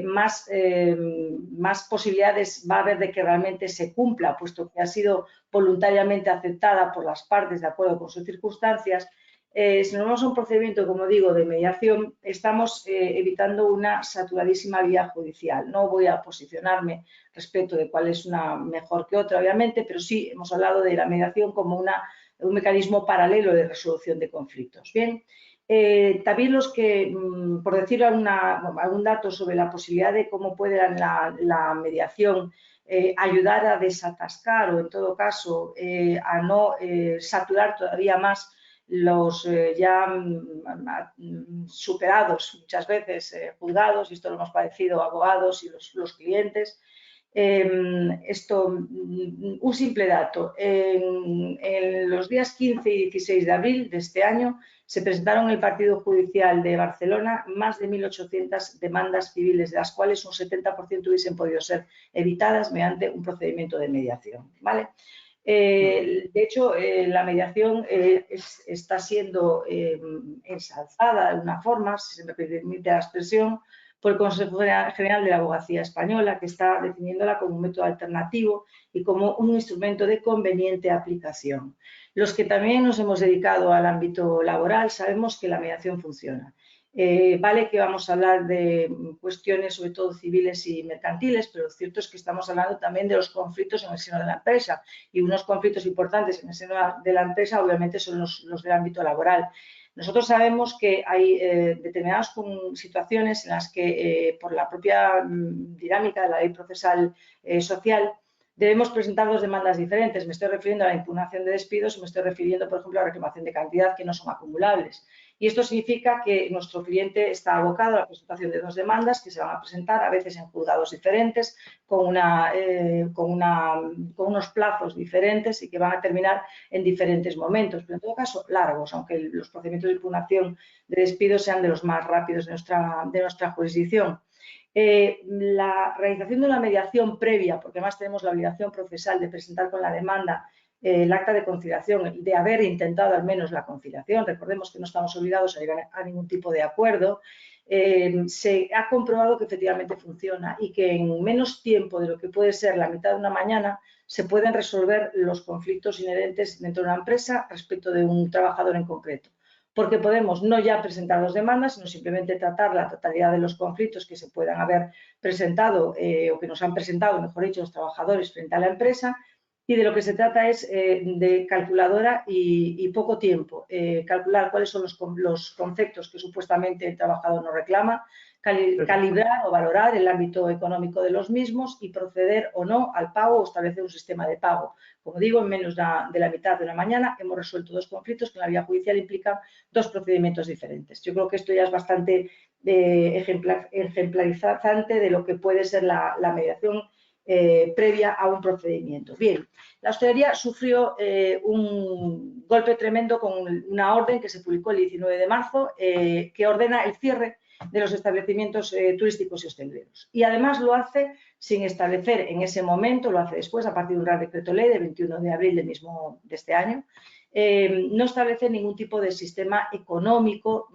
más posibilidades va a haber de que realmente se cumpla, puesto que ha sido voluntariamente aceptada por las partes de acuerdo con sus circunstancias. Si nos vamos a un procedimiento, como digo, de mediación, estamos evitando una saturadísima vía judicial. No voy a posicionarme respecto de cuál es una mejor que otra, obviamente, pero sí hemos hablado de la mediación como un mecanismo paralelo de resolución de conflictos. Bien, también los que, por decir algún dato sobre la posibilidad de cómo puede la mediación ayudar a desatascar o, en todo caso, a no saturar todavía más los ya superados muchas veces juzgados, y esto lo hemos padecido abogados y los clientes. Un simple dato, en los días 15 y 16 de abril de este año se presentaron en el Partido Judicial de Barcelona más de 1.800 demandas civiles, de las cuales un 70% hubiesen podido ser evitadas mediante un procedimiento de mediación, ¿vale? De hecho, la mediación está siendo ensalzada de alguna forma, si se me permite la expresión, por el Consejo General de la Abogacía Española, que está definiéndola como un método alternativo y como un instrumento de conveniente aplicación. Los que también nos hemos dedicado al ámbito laboral sabemos que la mediación funciona. Vale que vamos a hablar de cuestiones sobre todo civiles y mercantiles, pero lo cierto es que estamos hablando también de los conflictos en el seno de la empresa, y unos conflictos importantes en el seno de la empresa obviamente son los del ámbito laboral. Nosotros sabemos que hay determinadas situaciones en las que por la propia dinámica de la ley procesal social debemos presentar dos demandas diferentes. Me estoy refiriendo a la impugnación de despidos y me estoy refiriendo, por ejemplo, a la reclamación de cantidad, que no son acumulables. Y esto significa que nuestro cliente está abocado a la presentación de dos demandas que se van a presentar a veces en juzgados diferentes, con unos plazos diferentes y que van a terminar en diferentes momentos, pero en todo caso largos, aunque los procedimientos de impugnación de despido sean de los más rápidos de nuestra jurisdicción. La realización de una mediación previa, porque además tenemos la obligación procesal de presentar con la demanda el acta de conciliación, de haber intentado al menos la conciliación, recordemos que no estamos obligados a llegar a ningún tipo de acuerdo, se ha comprobado que efectivamente funciona y que en menos tiempo de lo que puede ser la mitad de una mañana se pueden resolver los conflictos inherentes dentro de una empresa respecto de un trabajador en concreto. Porque podemos no ya presentar dos demandas, sino simplemente tratar la totalidad de los conflictos que se puedan haber presentado o que nos han presentado, mejor dicho, los trabajadores frente a la empresa, y de lo que se trata es de calculadora y poco tiempo. Calcular cuáles son los conceptos que supuestamente el trabajador nos reclama, calibrar o valorar el ámbito económico de los mismos y proceder o no al pago o establecer un sistema de pago. Como digo, en menos de la mitad de una mañana hemos resuelto dos conflictos que en la vía judicial implican dos procedimientos diferentes. Yo creo que esto ya es bastante ejemplarizante de lo que puede ser la mediación previa a un procedimiento. Bien, la hostelería sufrió un golpe tremendo con una orden que se publicó el 19 de marzo que ordena el cierre de los establecimientos turísticos y hosteleros. Y además lo hace sin establecer en ese momento, lo hace después, a partir de un Real Decreto Ley de 21 de abril de este año, no establece ningún tipo de sistema económico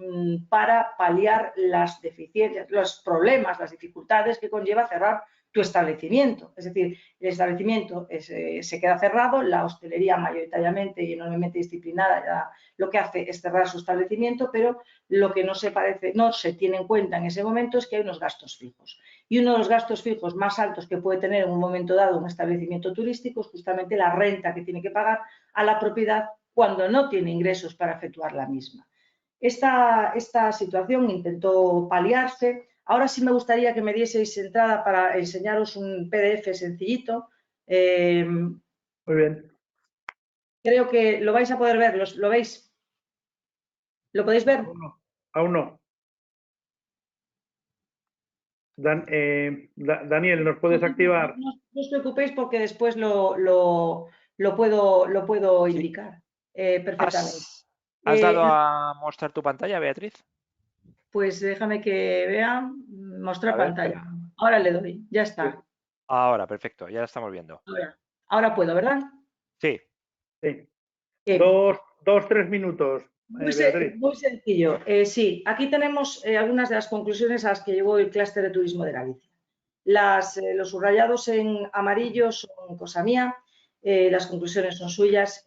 para paliar las deficiencias, los problemas, las dificultades que conlleva cerrar tu establecimiento. Es decir, el establecimiento se queda cerrado, la hostelería mayoritariamente y enormemente disciplinada lo que hace es cerrar su establecimiento, pero lo que no se tiene en cuenta en ese momento es que hay unos gastos fijos. Y uno de los gastos fijos más altos que puede tener en un momento dado un establecimiento turístico es justamente la renta que tiene que pagar a la propiedad cuando no tiene ingresos para efectuar la misma. Esta situación intentó paliarse. Ahora sí me gustaría que me dieseis entrada para enseñaros un PDF sencillito. Muy bien. Creo que lo vais a poder ver. ¿Lo veis? ¿Lo podéis ver? Aún no. Daniel, ¿nos puedes activar? No os preocupéis porque después lo puedo indicar perfectamente. ¿Has dado a mostrar tu pantalla, Beatriz? Pues déjame que vea. Mostrar pantalla. Espera. Ahora le doy. Ya está. Ahora, perfecto. Ya la estamos viendo. Ahora puedo, ¿verdad? Sí. Sí. 2-3 minutos. Muy sencillo. Sí, aquí tenemos algunas de las conclusiones a las que llegó el clúster de turismo de Galicia. Los subrayados en amarillo son cosa mía, las conclusiones son suyas.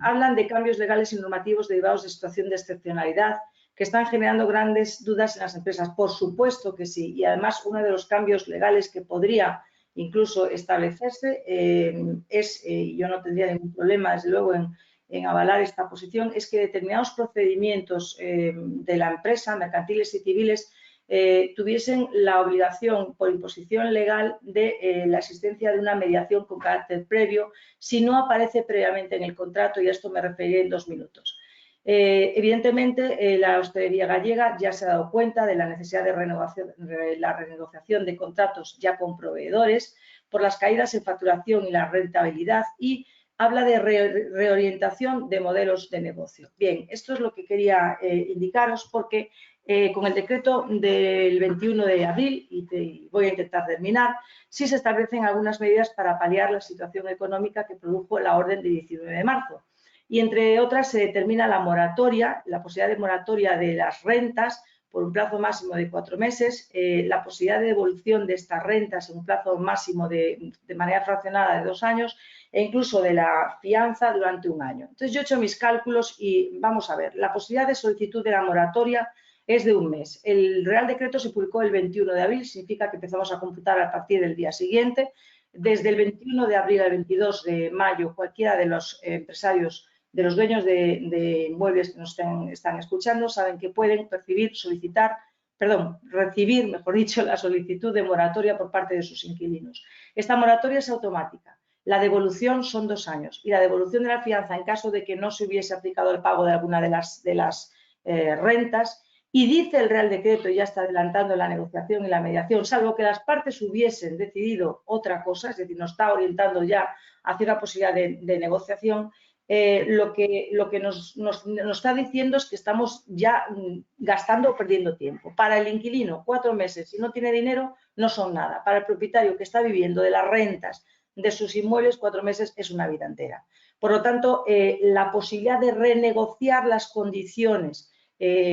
Hablan de cambios legales y normativos derivados de situación de excepcionalidad que están generando grandes dudas en las empresas. Por supuesto que sí. Y además uno de los cambios legales que podría incluso establecerse yo no tendría ningún problema, desde luego, en avalar esta posición, es que determinados procedimientos de la empresa, mercantiles y civiles, tuviesen la obligación por imposición legal de la existencia de una mediación con carácter previo si no aparece previamente en el contrato, y a esto me referiré en 2 minutos. Evidentemente, la hostelería gallega ya se ha dado cuenta de la necesidad de la renegociación de contratos ya con proveedores por las caídas en facturación y la rentabilidad, y habla de reorientación de modelos de negocio. Bien, esto es lo que quería indicaros porque con el decreto del 21 de abril, y voy a intentar terminar, sí se establecen algunas medidas para paliar la situación económica que produjo la orden del 19 de marzo. Y entre otras se determina la moratoria, la posibilidad de moratoria de las rentas por un plazo máximo de 4 meses, la posibilidad de devolución de estas rentas en un plazo máximo de manera fraccionada de 2 años, e incluso de la fianza durante 1 año. Entonces yo he hecho mis cálculos y vamos a ver, la posibilidad de solicitud de la moratoria es de un mes. El Real Decreto se publicó el 21 de abril, significa que empezamos a computar a partir del día siguiente. Desde el 21 de abril al 22 de mayo, cualquiera de los empresarios, de los dueños de inmuebles que nos están escuchando, saben que pueden recibir, mejor dicho, la solicitud de moratoria por parte de sus inquilinos. Esta moratoria es automática. La devolución son 2 años y la devolución de la fianza en caso de que no se hubiese aplicado el pago de alguna de las rentas. Y dice el Real Decreto, y ya está adelantando la negociación y la mediación, salvo que las partes hubiesen decidido otra cosa, es decir, nos está orientando ya hacia una posibilidad de negociación, lo que nos está diciendo es que estamos ya gastando o perdiendo tiempo. Para el inquilino, 4 meses, si no tiene dinero, no son nada. Para el propietario que está viviendo de las rentas de sus inmuebles, 4 meses es una vida entera. Por lo tanto, la posibilidad de renegociar las condiciones,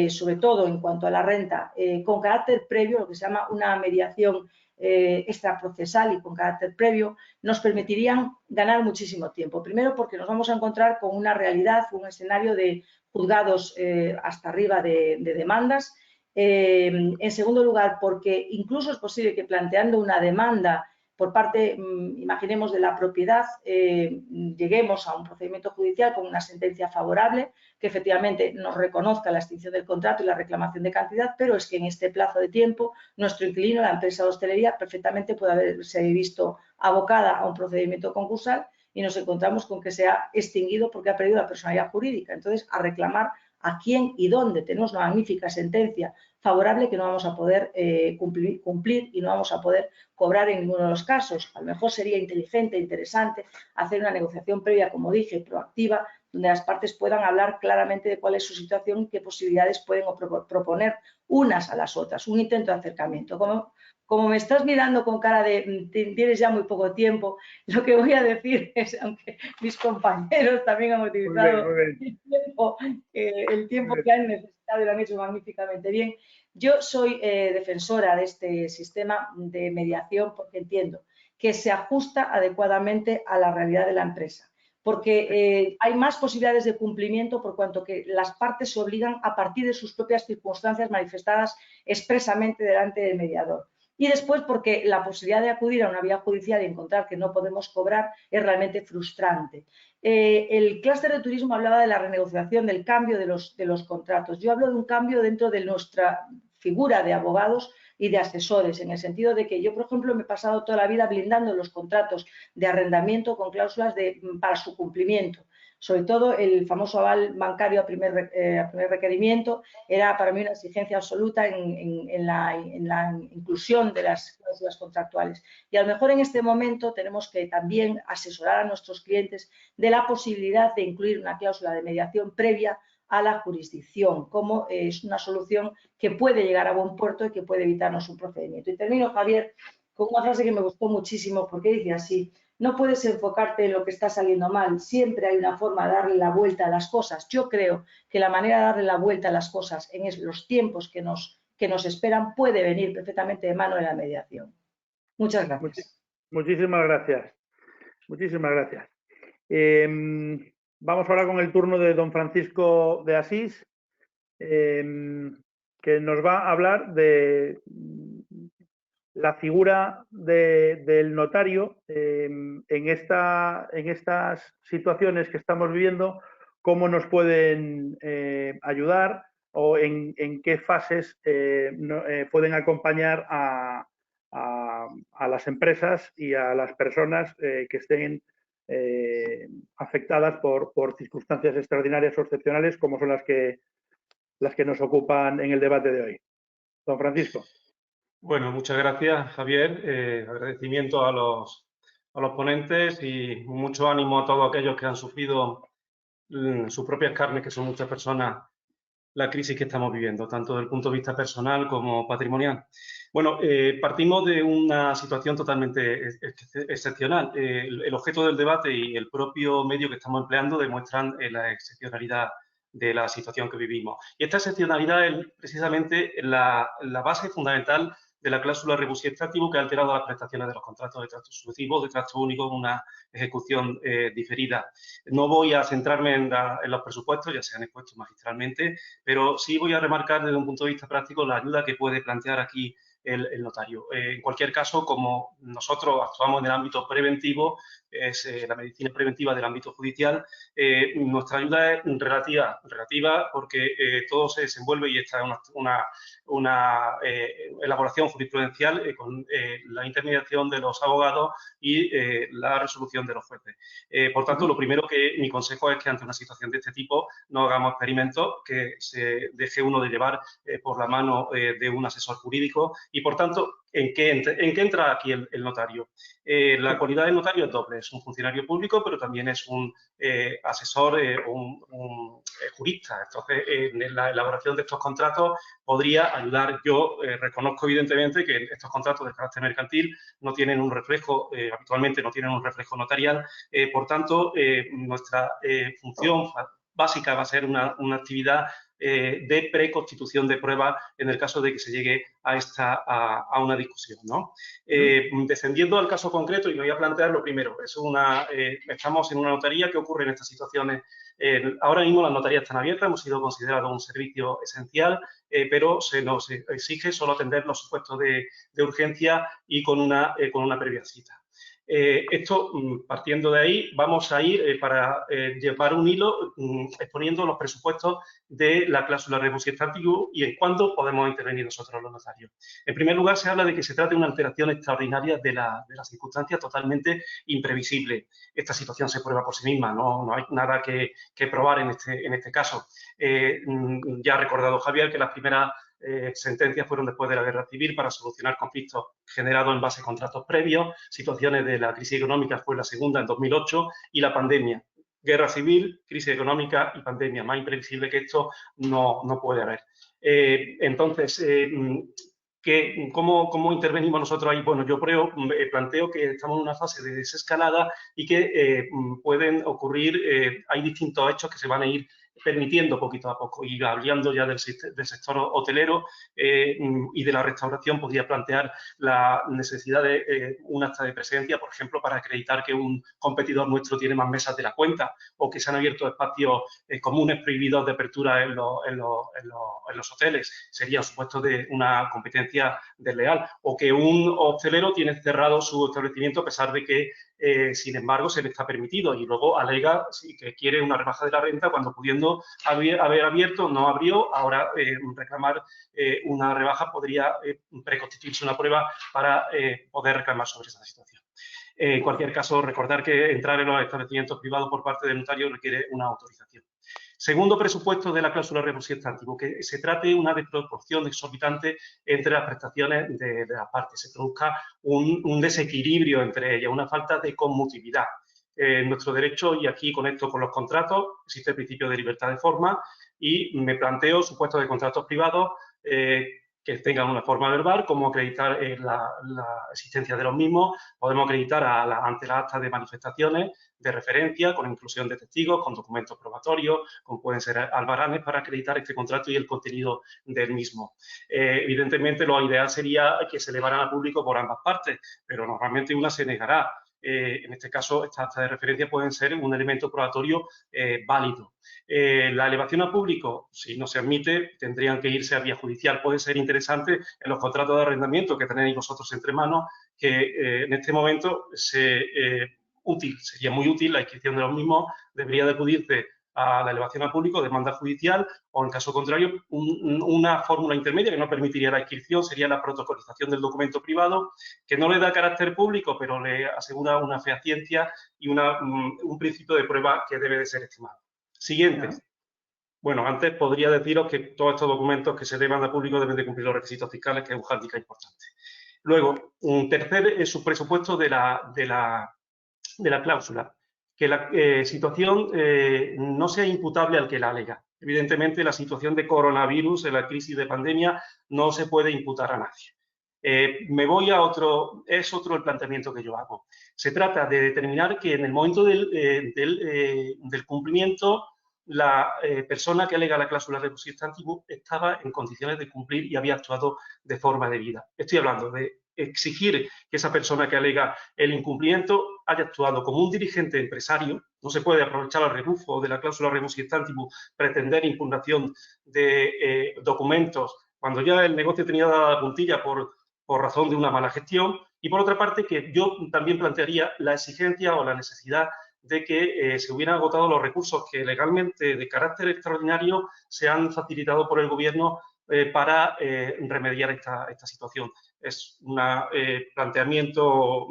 sobre todo en cuanto a la renta, con carácter previo, lo que se llama una mediación extraprocesal y con carácter previo, nos permitirían ganar muchísimo tiempo. Primero, porque nos vamos a encontrar con una realidad, un escenario de juzgados hasta arriba de demandas. En segundo lugar, porque incluso es posible que planteando una demanda por parte, imaginemos, de la propiedad, lleguemos a un procedimiento judicial con una sentencia favorable que efectivamente nos reconozca la extinción del contrato y la reclamación de cantidad, pero es que en este plazo de tiempo nuestro inquilino, la empresa de hostelería, perfectamente puede haberse visto abocada a un procedimiento concursal y nos encontramos con que se ha extinguido porque ha perdido la personalidad jurídica. Entonces, a reclamar a quién y dónde. Tenemos una magnífica sentencia favorable que no vamos a poder cumplir y no vamos a poder cobrar en ninguno de los casos. A lo mejor sería inteligente, interesante hacer una negociación previa, como dije, proactiva, donde las partes puedan hablar claramente de cuál es su situación y qué posibilidades pueden proponer unas a las otras. Un intento de acercamiento. Como me estás mirando con cara de tienes ya muy poco tiempo, lo que voy a decir es, aunque mis compañeros también han utilizado el tiempo que han necesitado y lo han hecho magníficamente bien, yo soy defensora de este sistema de mediación porque entiendo que se ajusta adecuadamente a la realidad de la empresa, porque hay más posibilidades de cumplimiento por cuanto que las partes se obligan a partir de sus propias circunstancias manifestadas expresamente delante del mediador. Y después porque la posibilidad de acudir a una vía judicial y encontrar que no podemos cobrar es realmente frustrante. El clúster de turismo hablaba de la renegociación, del cambio de los contratos. Yo hablo de un cambio dentro de nuestra figura de abogados y de asesores, en el sentido de que yo, por ejemplo, me he pasado toda la vida blindando los contratos de arrendamiento con cláusulas para su cumplimiento. Sobre todo el famoso aval bancario a primer requerimiento era para mí una exigencia absoluta en la inclusión de las cláusulas contractuales. Y a lo mejor en este momento tenemos que también asesorar a nuestros clientes de la posibilidad de incluir una cláusula de mediación previa a la jurisdicción, como es una solución que puede llegar a buen puerto y que puede evitarnos un procedimiento. Y termino, Javier, con una frase que me gustó muchísimo porque dice así: no puedes enfocarte en lo que está saliendo mal, siempre hay una forma de darle la vuelta a las cosas. Yo creo que la manera de darle la vuelta a las cosas en los tiempos que nos esperan puede venir perfectamente de mano de la mediación. Muchas gracias. Muchísimas gracias. Muchísimas gracias. Vamos ahora con el turno de don Francisco de Asís, que nos va a hablar de la figura del notario en estas situaciones que estamos viviendo, cómo nos pueden ayudar o en qué fases pueden acompañar a las empresas y a las personas que estén afectadas por circunstancias extraordinarias o excepcionales como son las que nos ocupan en el debate de hoy. Don Francisco. Bueno, muchas gracias, Javier. Agradecimiento a los ponentes y mucho ánimo a todos aquellos que han sufrido sus propias carnes, que son muchas personas, la crisis que estamos viviendo, tanto desde el punto de vista personal como patrimonial. Bueno, partimos de una situación totalmente excepcional. El objeto del debate y el propio medio que estamos empleando demuestran la excepcionalidad de la situación que vivimos. Y esta excepcionalidad es precisamente la base fundamental de la cláusula rebus sic stantibus que ha alterado las prestaciones de los contratos de trato sucesivo, de trato único en una ejecución diferida. No voy a centrarme en los presupuestos, ya se han expuesto magistralmente, pero sí voy a remarcar desde un punto de vista práctico la ayuda que puede plantear aquí el notario. En cualquier caso, como nosotros actuamos en el ámbito preventivo, es la medicina preventiva del ámbito judicial, nuestra ayuda es relativa porque todo se desenvuelve y esta es una elaboración jurisprudencial con la intermediación de los abogados y la resolución de los jueces. Por tanto, lo primero que mi consejo es que ante una situación de este tipo no hagamos experimentos, que se deje uno de llevar por la mano de un asesor jurídico y, por tanto, ¿en qué entra aquí el notario? La cualidad de notario es doble, es un funcionario público, pero también es un asesor o un jurista. Entonces, en la elaboración de estos contratos podría ayudar. Yo reconozco evidentemente que estos contratos de carácter mercantil no tienen un reflejo, habitualmente no tienen un reflejo notarial, por tanto, nuestra función básica va a ser una actividad de preconstitución de prueba en el caso de que se llegue a una discusión, ¿no? Descendiendo al caso concreto, y me voy a plantear lo primero, estamos en una notaría. ¿Qué ocurre en estas situaciones? Ahora mismo las notarías están abiertas, hemos sido considerados un servicio esencial, pero se nos exige solo atender los supuestos de urgencia y con una previa cita. Partiendo de ahí, vamos a ir para llevar un hilo exponiendo los presupuestos de la cláusula rebus sic stantibus y en cuándo podemos intervenir nosotros los notarios. En primer lugar, se habla de que se trata de una alteración extraordinaria de las circunstancias totalmente imprevisible. Esta situación se prueba por sí misma, no hay nada que probar en este caso. Ya ha recordado Javier que las primeras sentencias fueron después de la guerra civil para solucionar conflictos generados en base a contratos previos. Situaciones de la crisis económica fue la segunda en 2008 y la pandemia. Guerra civil, crisis económica y pandemia. Más imprevisible que esto no puede haber. Entonces, ¿cómo intervenimos nosotros ahí? Bueno, yo planteo que estamos en una fase de desescalada y que pueden ocurrir, hay distintos hechos que se van a ir permitiendo poquito a poco. Y hablando ya del sector hotelero y de la restauración, podría plantear la necesidad de un acta de presencia, por ejemplo, para acreditar que un competidor nuestro tiene más mesas de la cuenta o que se han abierto espacios comunes prohibidos de apertura en los hoteles. Sería supuesto de una competencia desleal. O que un hostelero tiene cerrado su establecimiento a pesar de que sin embargo, se le está permitido y luego alega que quiere una rebaja de la renta cuando pudiendo haber abierto, no abrió. Ahora reclamar una rebaja podría preconstituirse una prueba para poder reclamar sobre esa situación. En cualquier caso, recordar que entrar en los establecimientos privados por parte del notario requiere una autorización. Segundo presupuesto de la cláusula rebus sic stantibus, que se trate una desproporción exorbitante entre las prestaciones de las partes, se produzca un desequilibrio entre ellas, una falta de conmutabilidad. En nuestro derecho, y aquí conecto con los contratos, existe el principio de libertad de forma y me planteo supuestos de contratos privados que tengan una forma verbal, como acreditar la existencia de los mismos. Podemos acreditar ante las actas de manifestaciones de referencia, con inclusión de testigos, con documentos probatorios, como pueden ser albaranes, para acreditar este contrato y el contenido del mismo. Evidentemente, lo ideal sería que se elevaran al público por ambas partes, pero normalmente una se negará. En este caso, estas actas de referencia pueden ser un elemento probatorio válido. La elevación al público, si no se admite, tendrían que irse a vía judicial. Puede ser interesante en los contratos de arrendamiento que tenéis vosotros entre manos, que en este momento sería muy útil la inscripción de los mismos. Debería de acudirse a la elevación al público, demanda judicial, o en caso contrario, una fórmula intermedia que no permitiría la inscripción sería la protocolización del documento privado, que no le da carácter público, pero le asegura una fehaciencia y un principio de prueba que debe de ser estimado. Siguiente. Bueno, antes podría deciros que todos estos documentos que se elevan al público deben de cumplir los requisitos fiscales, que es un hándicap importante. Luego, un tercer subpresupuesto de la cláusula, que la situación no sea imputable al que la alega. Evidentemente, la situación de coronavirus, la crisis de pandemia, no se puede imputar a nadie. Me voy a otro el planteamiento que yo hago. Se trata de determinar que en el momento del cumplimiento la persona que alega la cláusula rebus sic stantibus estaba en condiciones de cumplir y había actuado de forma debida. Estoy hablando de exigir que esa persona que alega el incumplimiento haya actuado como un dirigente empresario. No se puede aprovechar el rebufo de la cláusula rebus sic stantibus, pretender impugnación de documentos cuando ya el negocio tenía dada la puntilla por razón de una mala gestión. Y por otra parte, que yo también plantearía la exigencia o la necesidad de que se hubieran agotado los recursos que legalmente de carácter extraordinario se han facilitado por el Gobierno para remediar esta situación. Es un planteamiento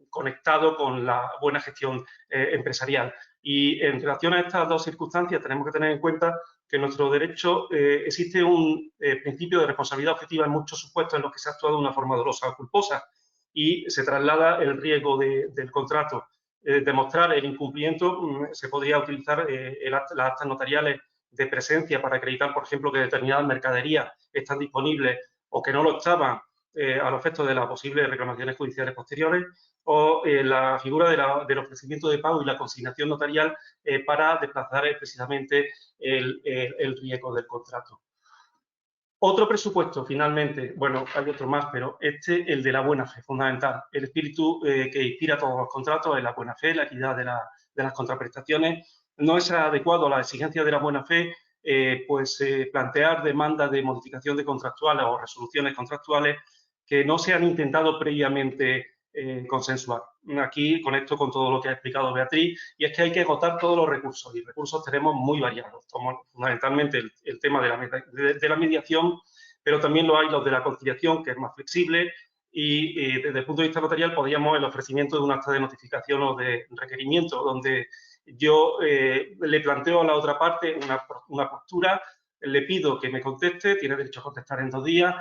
conectado con la buena gestión empresarial. Y en relación a estas dos circunstancias tenemos que tener en cuenta que en nuestro derecho existe un principio de responsabilidad objetiva en muchos supuestos en los que se ha actuado de una forma dolosa o culposa y se traslada el riesgo del contrato. Demostrar el incumplimiento, se podría utilizar las actas notariales de presencia para acreditar, por ejemplo, que determinadas mercaderías están disponibles o que no lo estaban a los efectos de las posibles reclamaciones judiciales posteriores, o la figura del ofrecimiento de pago y la consignación notarial para desplazar precisamente el riesgo del contrato. Otro presupuesto, finalmente, bueno, hay otro más, pero el de la buena fe, fundamental. El espíritu que inspira todos los contratos es la buena fe, la equidad de las contraprestaciones. No es adecuado a la exigencia de la buena fe plantear demandas de modificación de contractuales o resoluciones contractuales que no se han intentado previamente consensuar. Aquí conecto con todo lo que ha explicado Beatriz, y es que hay que agotar todos los recursos, y recursos tenemos muy variados, como fundamentalmente el tema de la mediación, pero también lo hay los de la conciliación, que es más flexible, y desde el punto de vista notarial podríamos el ofrecimiento de un acta de notificación o de requerimiento, donde yo le planteo a la otra parte una postura, le pido que me conteste, tiene derecho a contestar en 2 días,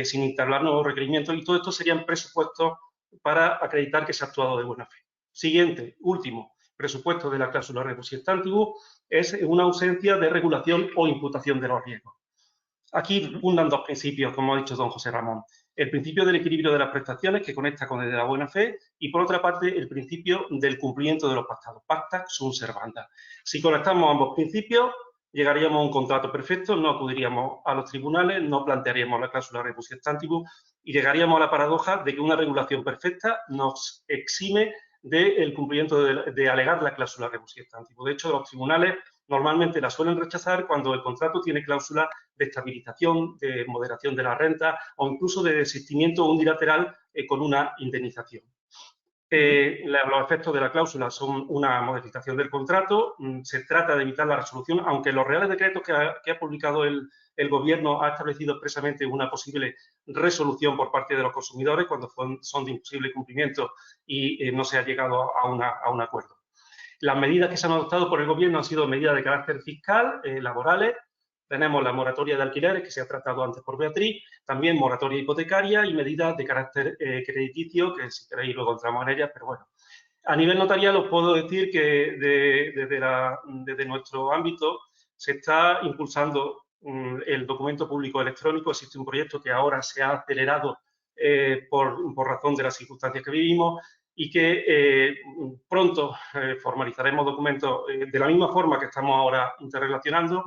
sin instalar nuevos requerimientos, y todo esto serían presupuestos para acreditar que se ha actuado de buena fe. Siguiente, último, presupuesto de la cláusula rebus sic stantibus, es una ausencia de regulación o imputación de los riesgos. Aquí fundan 2 principios, como ha dicho don José Ramón. El principio del equilibrio de las prestaciones, que conecta con el de la buena fe, y por otra parte, el principio del cumplimiento de los pactados. Pacta sunt servanda. Si conectamos ambos principios, llegaríamos a un contrato perfecto, no acudiríamos a los tribunales, no plantearíamos la cláusula rebus sic stantibus y llegaríamos a la paradoja de que una regulación perfecta nos exime del cumplimiento de alegar la cláusula rebus sic stantibus. De hecho, los tribunales normalmente la suelen rechazar cuando el contrato tiene cláusula de estabilización, de moderación de la renta o incluso de desistimiento unilateral con una indemnización. Los efectos de la cláusula son una modificación del contrato, se trata de evitar la resolución, aunque en los reales decretos que ha publicado el Gobierno ha establecido expresamente una posible resolución por parte de los consumidores cuando son de imposible cumplimiento y no se ha llegado a un acuerdo. Las medidas que se han adoptado por el Gobierno han sido medidas de carácter fiscal, laborales. Tenemos la moratoria de alquileres, que se ha tratado antes por Beatriz, también moratoria hipotecaria y medidas de carácter crediticio, que si queréis luego entramos en ellas, pero bueno. A nivel notarial os puedo decir que desde nuestro ámbito se está impulsando el documento público electrónico. Existe un proyecto que ahora se ha acelerado por razón de las circunstancias que vivimos y que pronto formalizaremos documentos de la misma forma que estamos ahora interrelacionando.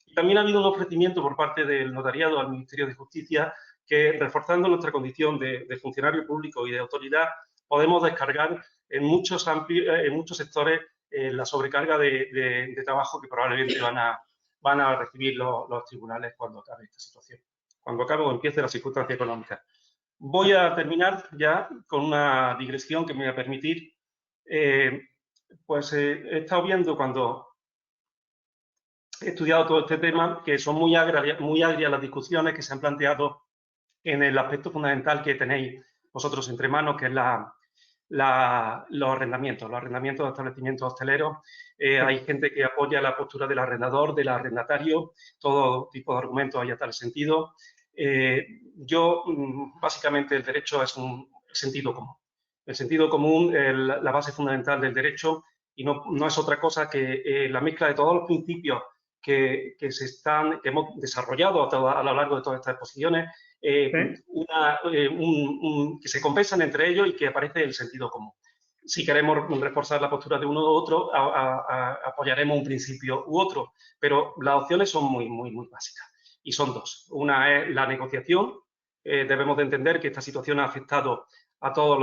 Y también ha habido un ofrecimiento por parte del notariado al Ministerio de Justicia que, reforzando nuestra condición de funcionario público y de autoridad, podemos descargar en muchos sectores la sobrecarga de trabajo que probablemente van a recibir los tribunales cuando acabe esta situación, cuando acabe o empiece la circunstancia económica. Voy a terminar ya con una digresión que me va a permitir. He estado viendo cuando he estudiado todo este tema que son muy agrias las discusiones que se han planteado en el aspecto fundamental que tenéis vosotros entre manos, que es los arrendamientos de establecimientos hosteleros. Hay gente que apoya la postura del arrendador, del arrendatario, todo tipo de argumentos hay a tal sentido. Yo, básicamente, el derecho es un sentido común. El sentido común es la base fundamental del derecho y no es otra cosa que la mezcla de todos los principios que hemos desarrollado a lo largo de todas estas exposiciones, que se compensan entre ellos y que aparece el sentido común. si queremos reforzar la postura de uno u otro, apoyaremos un principio u otro, pero las opciones son muy básicas y son dos. Una es la negociación. Debemos de entender que esta situación ha afectado a todos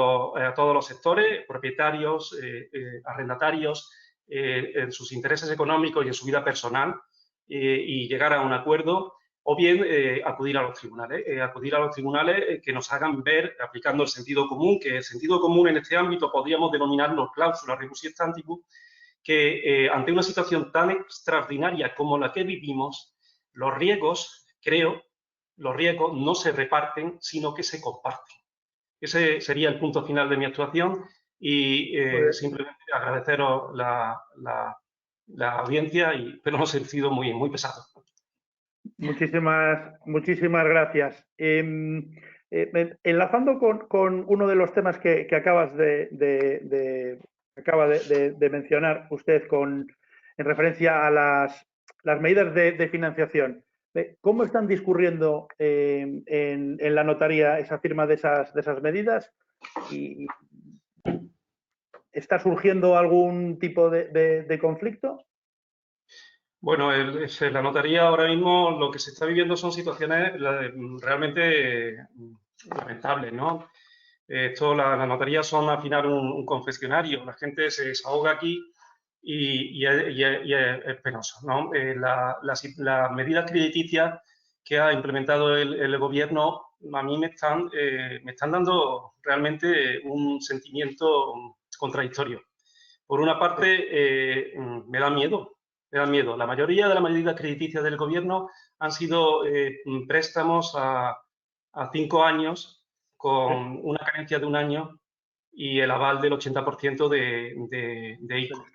los sectores, propietarios, arrendatarios, en sus intereses económicos y en su vida personal, y llegar a un acuerdo, o bien acudir a los tribunales, que nos hagan ver, aplicando el sentido común, que el sentido común en este ámbito podríamos denominarlo cláusula rebus sic stantibus, que ante una situación tan extraordinaria como la que vivimos, los riesgos no se reparten, sino que se comparten. Ese sería el punto final de mi actuación y simplemente agradeceros la audiencia, pero no he sido muy pesado. Muchísimas gracias. Enlazando con uno de los temas que acaba de mencionar usted en referencia a las medidas de financiación, ¿cómo están discurriendo en la notaría esa firma de esas medidas? ¿Y está surgiendo algún tipo de conflicto? Bueno, la notaría ahora mismo lo que se está viviendo son situaciones realmente lamentables, ¿no? Las notarías son al final un confesionario, la gente se desahoga aquí y es penoso, ¿no? Las medidas crediticias que ha implementado el gobierno a mí me están dando realmente un sentimiento contradictorio. Por una parte, me da miedo. La mayoría de las medidas crediticias del gobierno han sido préstamos a 5 años con una carencia de 1 año y el aval del 80% de ICO.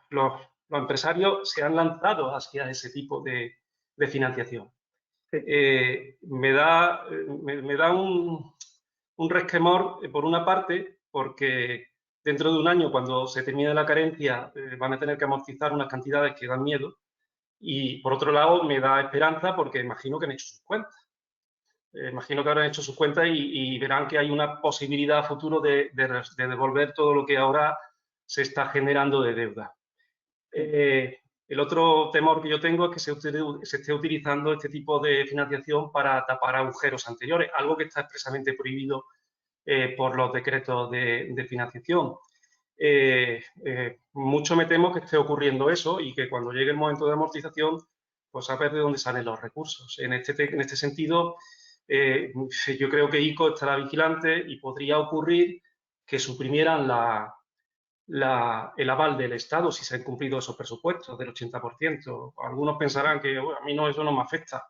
Los empresarios se han lanzado hacia ese tipo de financiación. Sí. Me da un resquemor, por una parte, porque dentro de 1 año, cuando se termine la carencia, van a tener que amortizar unas cantidades que dan miedo. Y, por otro lado, me da esperanza porque imagino que han hecho sus cuentas. Imagino que habrán hecho sus cuentas y verán que hay una posibilidad a futuro de devolver todo lo que ahora se está generando de deuda. El otro temor que yo tengo es que se esté utilizando este tipo de financiación para tapar agujeros anteriores, algo que está expresamente prohibido por los decretos de financiación. Mucho me temo que esté ocurriendo eso y que cuando llegue el momento de amortización, pues a ver de dónde salen los recursos. En este sentido, yo creo que ICO estará vigilante y podría ocurrir que suprimieran el aval del Estado si se han cumplido esos presupuestos del 80%. Algunos pensarán que bueno, a mí eso no me afecta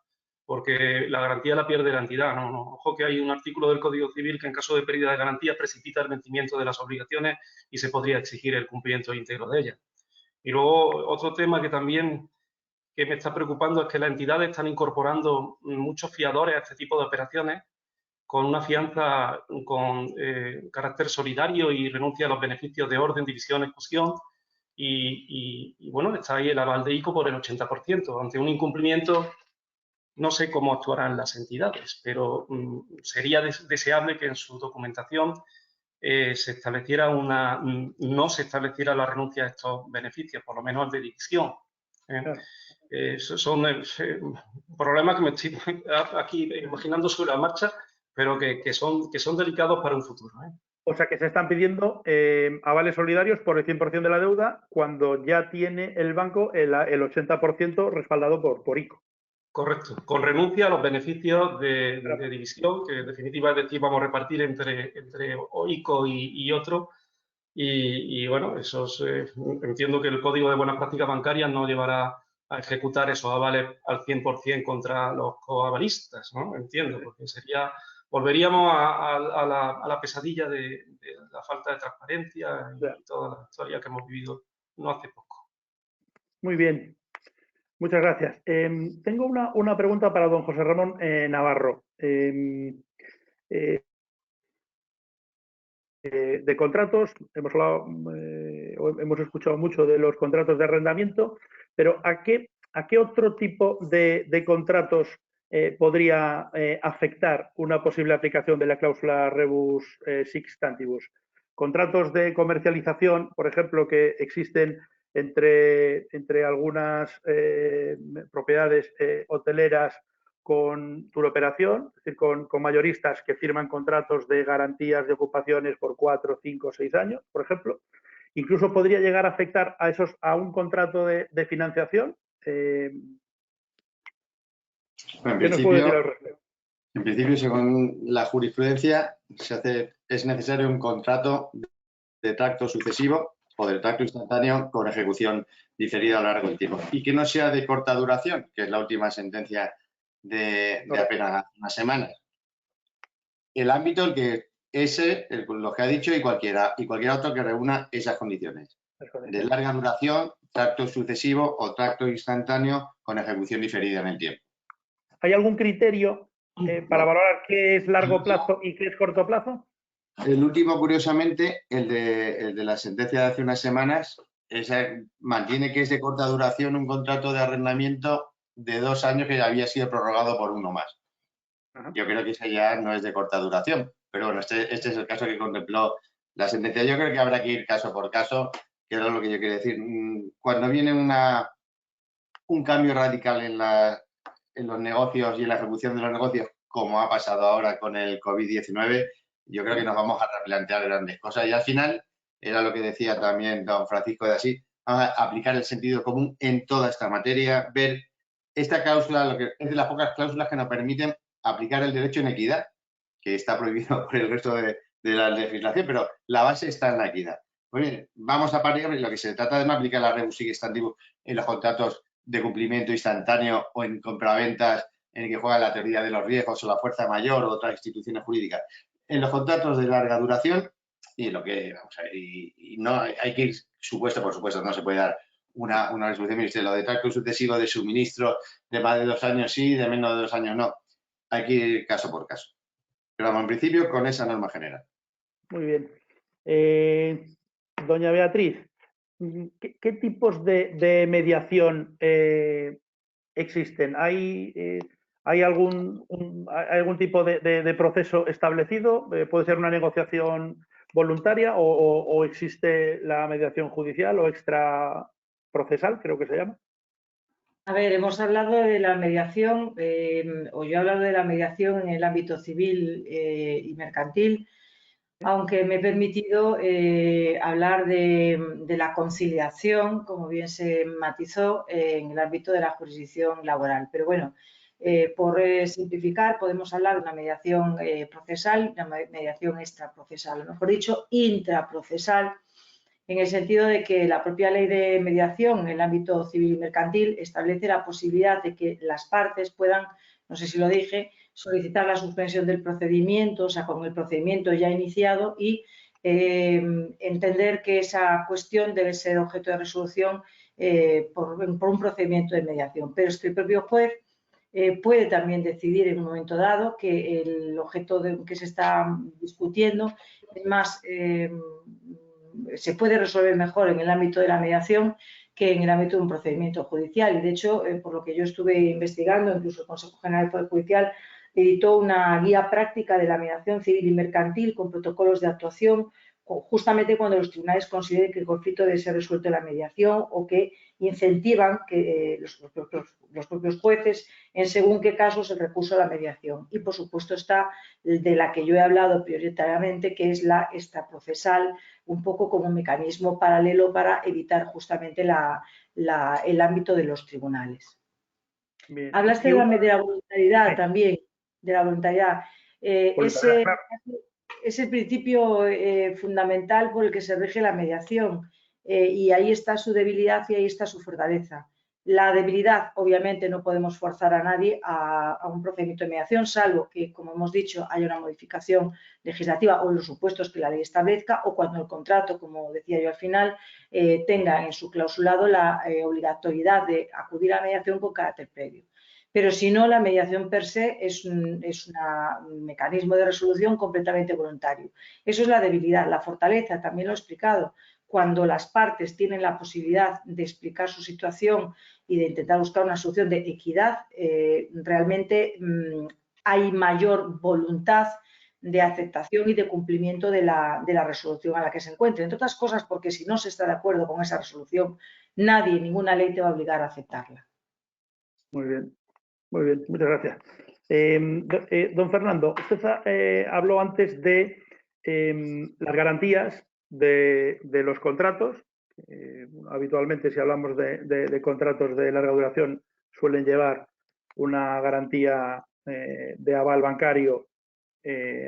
porque la garantía la pierde la entidad. No. Ojo que hay un artículo del Código Civil que en caso de pérdida de garantía precipita el vencimiento de las obligaciones y se podría exigir el cumplimiento íntegro de ellas. Y luego otro tema que también me está preocupando es que las entidades están incorporando muchos fiadores a este tipo de operaciones con una fianza con carácter solidario y renuncia a los beneficios de orden, división, exclusión. Y bueno, está ahí el aval de ICO por el 80%. Ante un incumplimiento, no sé cómo actuarán las entidades, pero sería deseable que en su documentación no se estableciera la renuncia a estos beneficios, por lo menos el de división. Claro. Son problemas que me estoy aquí imaginando sobre la marcha, pero que son delicados para un futuro. O sea, que se están pidiendo avales solidarios por el 100% de la deuda cuando ya tiene el banco el 80% respaldado por ICO. Correcto, con renuncia a los beneficios de división, que en definitiva es decir, vamos a repartir entre ICO y otro. Y bueno, entiendo que el Código de Buenas Prácticas Bancarias no llevará a ejecutar esos avales al 100% contra los coavalistas, ¿no? Entiendo, porque volveríamos a la pesadilla de la falta de transparencia y toda la historia que hemos vivido no hace poco. Muy bien. Muchas gracias. Tengo una pregunta para don José Ramón Navarro. De contratos, hemos escuchado mucho de los contratos de arrendamiento, pero ¿a qué otro tipo de contratos podría afectar una posible aplicación de la cláusula rebus sic stantibus. Contratos de comercialización, por ejemplo, que existen entre algunas propiedades hoteleras con turoperación, es decir, con mayoristas que firman contratos de garantías de ocupaciones por 4, 5, 6 años, por ejemplo. Incluso podría llegar a afectar a un contrato de financiación. ¿Qué nos puede decir al respecto? En principio, según la jurisprudencia, es necesario un contrato de tracto sucesivo o de tracto instantáneo con ejecución diferida a lo largo del tiempo. Y que no sea de corta duración, que es la última sentencia de apenas unas semanas. El ámbito, lo que ha dicho y cualquier otro que reúna esas condiciones. De larga duración, tracto sucesivo o tracto instantáneo con ejecución diferida en el tiempo. ¿Hay algún criterio para valorar qué es largo plazo y qué es corto plazo? El último, curiosamente, el de la sentencia de hace unas semanas, mantiene que es de corta duración un contrato de arrendamiento de 2 años que había sido prorrogado por 1 más. Ajá. Yo creo que ese ya no es de corta duración, pero bueno, este es el caso que contempló la sentencia. Yo creo que habrá que ir caso por caso, que era lo que yo quería decir. Cuando viene un cambio radical en los negocios y en la ejecución de los negocios, como ha pasado ahora con el COVID-19, yo creo que nos vamos a replantear grandes cosas. Y al final, era lo que decía también don Francisco de Asís, aplicar el sentido común en toda esta materia, ver esta cláusula, es de las pocas cláusulas que nos permiten aplicar el derecho en equidad, que está prohibido por el resto de la legislación, pero la base está en la equidad. Oye, vamos a partir de lo que se trata de no aplicar la rebus sic stantibus en los contratos de cumplimiento instantáneo o en compraventas en el que juega la teoría de los riesgos o la fuerza mayor o otras instituciones jurídicas. En los contratos de larga duración, y lo que vamos a ver, y no hay que ir supuesto por supuesto, no se puede dar una resolución ministerial de tracto sucesivo de suministro de más de 2 años sí, de menos de 2 años no. Hay que ir caso por caso. Pero vamos, en principio con esa norma general. Muy bien. Doña Beatriz, ¿qué tipos de mediación existen? ¿Hay algún tipo de proceso establecido? ¿Puede ser una negociación voluntaria o existe la mediación judicial o extraprocesal, creo que se llama? A ver, hemos hablado de la mediación, o yo he hablado de la mediación en el ámbito civil y mercantil, aunque me he permitido hablar de la conciliación, como bien se matizó, en el ámbito de la jurisdicción laboral. Pero bueno, por simplificar, podemos hablar de una mediación procesal, una mediación extraprocesal, o mejor dicho, intraprocesal, en el sentido de que la propia ley de mediación en el ámbito civil y mercantil establece la posibilidad de que las partes puedan, no sé si lo dije, solicitar la suspensión del procedimiento, o sea, con el procedimiento ya iniciado y entender que esa cuestión debe ser objeto de resolución por un procedimiento de mediación. Pero es que el propio juez puede también decidir en un momento dado que el objeto que se está discutiendo es más... se puede resolver mejor en el ámbito de la mediación que en el ámbito de un procedimiento judicial. Y de hecho, por lo que yo estuve investigando, incluso el Consejo General del Poder Judicial editó una guía práctica de la mediación civil y mercantil con protocolos de actuación, justamente cuando los tribunales consideren que el conflicto debe ser resuelto en la mediación o que incentivan que los propios jueces en según qué casos el recurso a la mediación. Y por supuesto está de la que yo he hablado prioritariamente, que es la extraprocesal, un poco como un mecanismo paralelo para evitar justamente el ámbito de los tribunales. Bien. Hablaste de la voluntariedad también, de la voluntariedad. Es el principio fundamental por el que se rige la mediación y ahí está su debilidad y ahí está su fortaleza. La debilidad, obviamente, no podemos forzar a nadie a un procedimiento de mediación, salvo que, como hemos dicho, haya una modificación legislativa o en los supuestos que la ley establezca o cuando el contrato, como decía yo al final, tenga en su clausulado la obligatoriedad de acudir a la mediación con carácter previo. Pero si no, la mediación per se es un mecanismo de resolución completamente voluntario. Eso es la debilidad. La fortaleza, también lo he explicado, cuando las partes tienen la posibilidad de explicar su situación y de intentar buscar una solución de equidad, realmente hay mayor voluntad de aceptación y de cumplimiento de la resolución a la que se encuentre. Entre otras cosas, porque si no se está de acuerdo con esa resolución, nadie, ninguna ley te va a obligar a aceptarla. Muy bien, muchas gracias. Don Fernando, usted habló antes de las garantías de los contratos. Habitualmente, si hablamos de contratos de larga duración, suelen llevar una garantía de aval bancario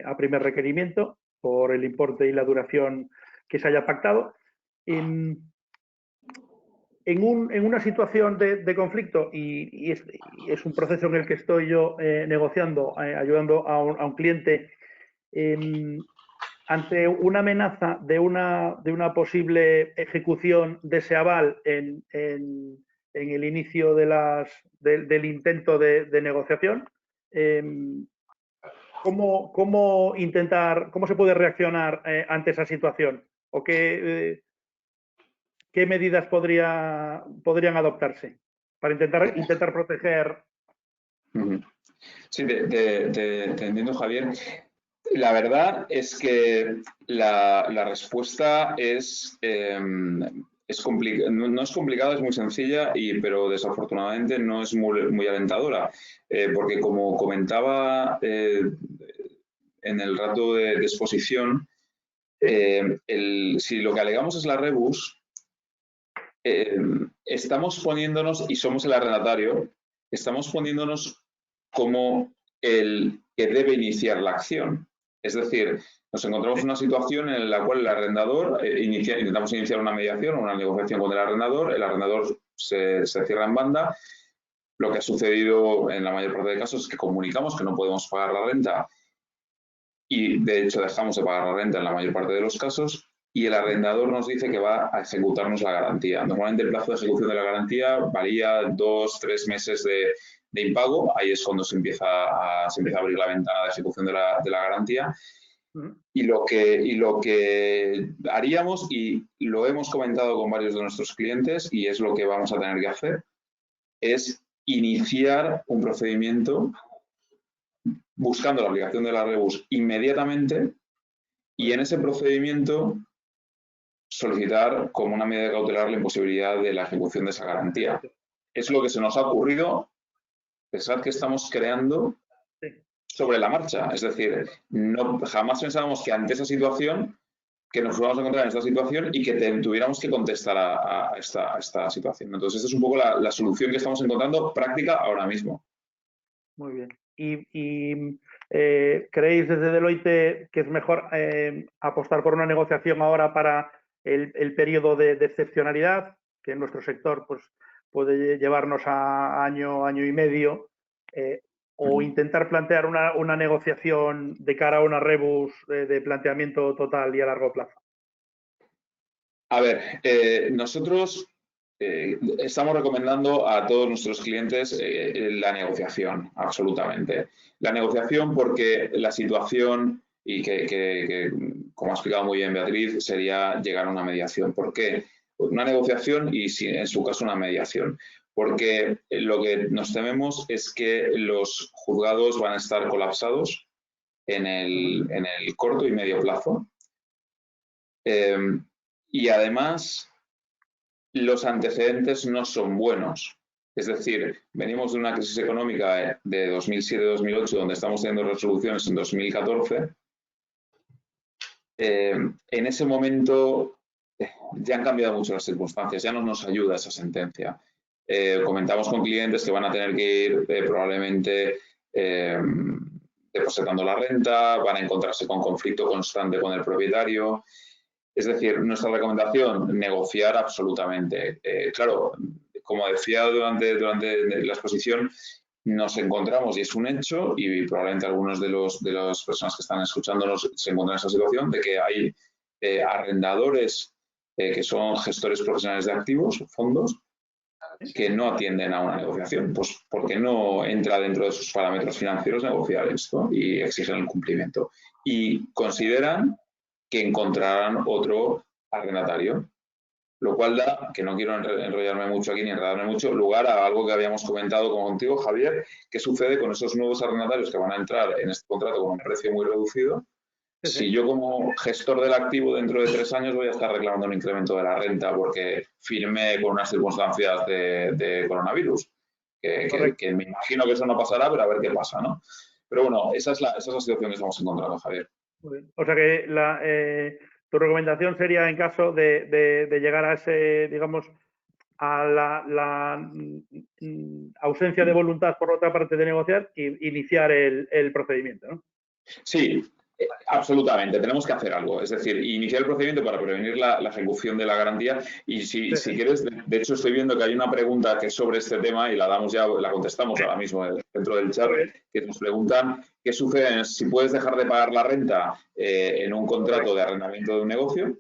a primer requerimiento por el importe y la duración que se haya pactado. En una situación de conflicto, y es un proceso en el que estoy yo negociando, ayudando a un cliente, ante una amenaza de una posible ejecución de ese aval en el inicio del intento de negociación, ¿cómo se puede reaccionar ante esa situación? ¿O qué medidas podrían adoptarse para intentar proteger? Sí, te entiendo, Javier. La verdad es que la respuesta no es complicada, es muy sencilla, pero desafortunadamente no es muy alentadora, porque como comentaba en el rato de exposición, si lo que alegamos es la rebus, estamos poniéndonos, y somos el arrendatario, estamos poniéndonos como el que debe iniciar la acción. Es decir, nos encontramos en una situación en la cual el arrendador, intentamos iniciar una mediación o una negociación con el arrendador se cierra en banda. Lo que ha sucedido en la mayor parte de casos es que comunicamos que no podemos pagar la renta y, de hecho, dejamos de pagar la renta en la mayor parte de los casos, y el arrendador nos dice que va a ejecutarnos la garantía. Normalmente el plazo de ejecución de la garantía varía 2-3 meses de impago. Ahí es cuando se empieza a abrir la ventana de ejecución de la garantía. Y lo que haríamos, y lo hemos comentado con varios de nuestros clientes, y es lo que vamos a tener que hacer, es iniciar un procedimiento buscando la aplicación de la rebus inmediatamente, y en ese procedimiento solicitar como una medida cautelar la imposibilidad de la ejecución de esa garantía. Es lo que se nos ha ocurrido. Pensad que estamos creando sobre la marcha. Es decir, jamás pensábamos que ante esa situación, que nos fuéramos a encontrar en esta situación y que tuviéramos que contestar a esta situación. Entonces, esta es un poco la solución que estamos encontrando práctica ahora mismo. Muy bien. ¿Y creéis desde Deloitte que es mejor apostar por una negociación ahora para el periodo de excepcionalidad, que en nuestro sector pues, puede llevarnos a año y medio, o intentar plantear una negociación de cara a una rebus de planteamiento total y a largo plazo? A ver, nosotros estamos recomendando a todos nuestros clientes la negociación, absolutamente. La negociación, porque la situación, y que como ha explicado muy bien Beatriz, sería llegar a una mediación. ¿Por qué? Una negociación y, si en su caso, una mediación. Porque lo que nos tememos es que los juzgados van a estar colapsados en el corto y medio plazo. Y además, los antecedentes no son buenos. Es decir, venimos de una crisis económica de 2007-2008, donde estamos teniendo resoluciones en 2014. En ese momento ya han cambiado mucho las circunstancias, ya no nos ayuda esa sentencia. Comentamos con clientes que van a tener que ir probablemente depositando la renta, van a encontrarse con conflicto constante con el propietario. Es decir, nuestra recomendación, negociar absolutamente. Claro, como decía durante la exposición, nos encontramos, y es un hecho, y probablemente algunos de las personas que están escuchándonos se encuentran en esa situación, de que hay arrendadores que son gestores profesionales de activos, fondos, que no atienden a una negociación, pues porque no entra dentro de sus parámetros financieros negociar esto y exigen el cumplimiento. Y consideran que encontrarán otro arrendatario. Lo cual da, que no quiero enrollarme mucho aquí ni enredarme mucho, lugar a algo que habíamos comentado contigo, Javier, ¿qué sucede con esos nuevos arrendatarios que van a entrar en este contrato con un precio muy reducido? Si yo como gestor del activo dentro de 3 años voy a estar reclamando un incremento de la renta porque firmé con unas circunstancias de coronavirus, que me imagino que eso no pasará, pero a ver qué pasa, ¿no? Pero bueno, esa es la situación que estamos encontrando, Javier. O sea que tu recomendación sería, en caso de llegar a ese, digamos, a la ausencia de voluntad por otra parte de negociar, iniciar el procedimiento, ¿no? Sí, absolutamente. Tenemos que hacer algo. Es decir, iniciar el procedimiento para prevenir la ejecución de la garantía. Y si quieres, de hecho estoy viendo que hay una pregunta que es sobre este tema y la contestamos ahora mismo dentro del chat, que nos preguntan qué sucede si puedes dejar de pagar la renta en un contrato de arrendamiento de un negocio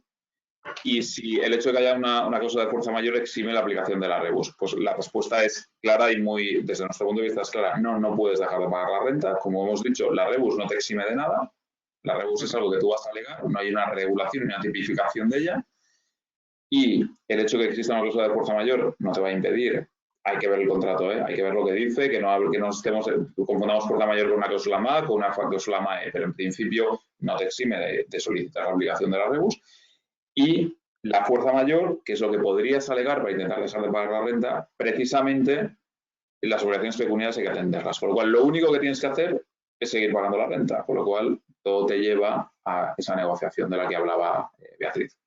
y si el hecho de que haya una causa de fuerza mayor exime la aplicación de la rebus. Pues la respuesta es clara y muy, desde nuestro punto de vista es clara. No puedes dejar de pagar la renta. Como hemos dicho, la rebus no te exime de nada. La rebus es algo que tú vas a alegar, no hay una regulación ni una tipificación de ella. Y el hecho de que exista una cláusula de fuerza mayor no te va a impedir. Hay que ver el contrato, hay que ver lo que dice, que no confundamos fuerza mayor con una cláusula MAC o una cláusula MAE, pero en principio no te exime de solicitar la obligación de la rebus. Y la fuerza mayor, que es lo que podrías alegar para intentar dejar de pagar la renta, precisamente las obligaciones pecuniarias hay que atenderlas. Por lo cual, lo único que tienes que hacer es seguir pagando la renta, con lo cual todo te lleva a esa negociación de la que hablaba Beatriz.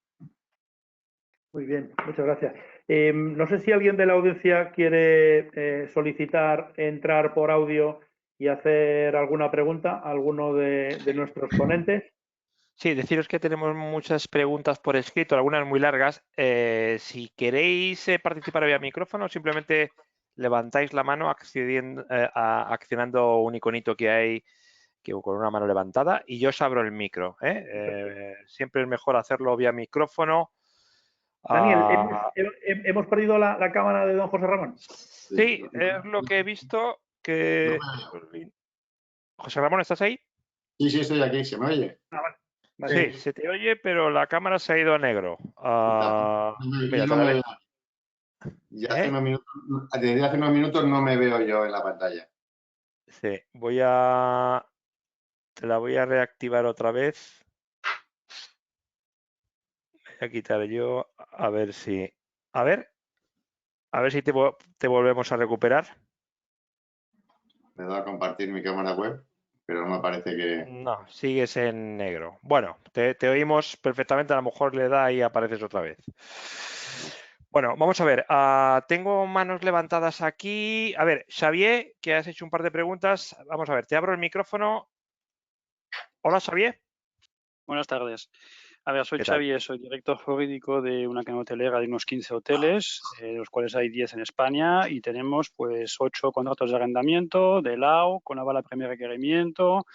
Muy bien, muchas gracias. No sé si alguien de la audiencia quiere solicitar entrar por audio y hacer alguna pregunta a alguno de nuestros ponentes. Sí, deciros que tenemos muchas preguntas por escrito, algunas muy largas. Si queréis participar vía micrófono, simplemente levantáis la mano accionando un iconito que hay con una mano levantada y yo os abro el micro. Siempre es mejor hacerlo vía micrófono. Daniel, ¿hemos perdido la cámara de don José Ramón? Sí, es lo que he visto que... José Ramón, ¿estás ahí? Sí, estoy aquí. ¿Se me oye? Vale. Sí, se te oye, pero la cámara se ha ido a negro. Desde hace unos minutos no me veo yo en la pantalla. Sí, te la voy a reactivar otra vez. Voy a quitar yo, a ver si te volvemos a recuperar. Me doy a compartir mi cámara web, pero no me parece que... No, sigues en negro. Bueno, te oímos perfectamente, a lo mejor le da y apareces otra vez. Bueno, vamos a ver. Tengo manos levantadas aquí. A ver, Xavier, que has hecho un par de preguntas. Vamos a ver, te abro el micrófono. Hola, Xavier. Buenas tardes. A ver, soy Xavier, soy director jurídico de una cadena hotelera de unos 15 hoteles, de los cuales hay 10 en España, y tenemos pues 8 contratos de arrendamiento, de LAO, con aval a primer requerimiento,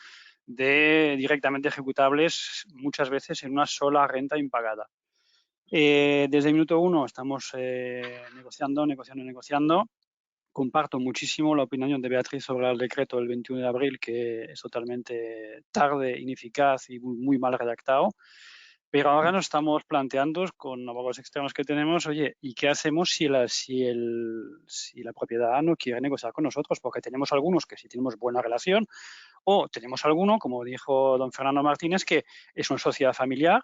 de directamente ejecutables, muchas veces en una sola renta impagada. Desde el minuto 1 estamos negociando. Comparto muchísimo la opinión de Beatriz sobre el decreto del 21 de abril, que es totalmente tarde, ineficaz y muy mal redactado. Pero ahora nos estamos planteando con abogados externos que tenemos, oye, ¿y qué hacemos si la propiedad no quiere negociar con nosotros? Porque tenemos algunos que sí tenemos buena relación, o tenemos alguno, como dijo don Fernando Martínez, que es una sociedad familiar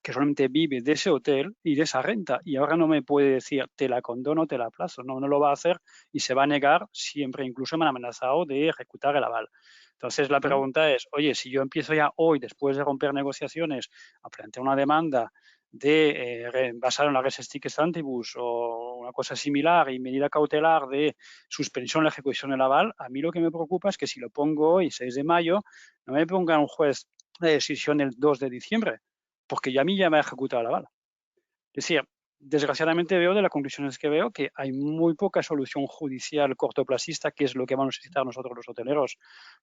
que solamente vive de ese hotel y de esa renta, y ahora no me puede decir te la condono, te la aplazo, no lo va a hacer y se va a negar siempre, incluso me han amenazado de ejecutar el aval. Entonces la pregunta es, oye, si yo empiezo ya hoy, después de romper negociaciones, a plantear una demanda basada en la res stricta stantibus o una cosa similar y medida cautelar de suspensión de la ejecución del aval, a mí lo que me preocupa es que si lo pongo hoy, 6 de mayo, no me ponga un juez de decisión el 2 de diciembre, porque ya a mí ya me ha ejecutado la bala. Es decir, desgraciadamente veo de las conclusiones que veo que hay muy poca solución judicial cortoplacista, que es lo que vamos a necesitar nosotros los hoteleros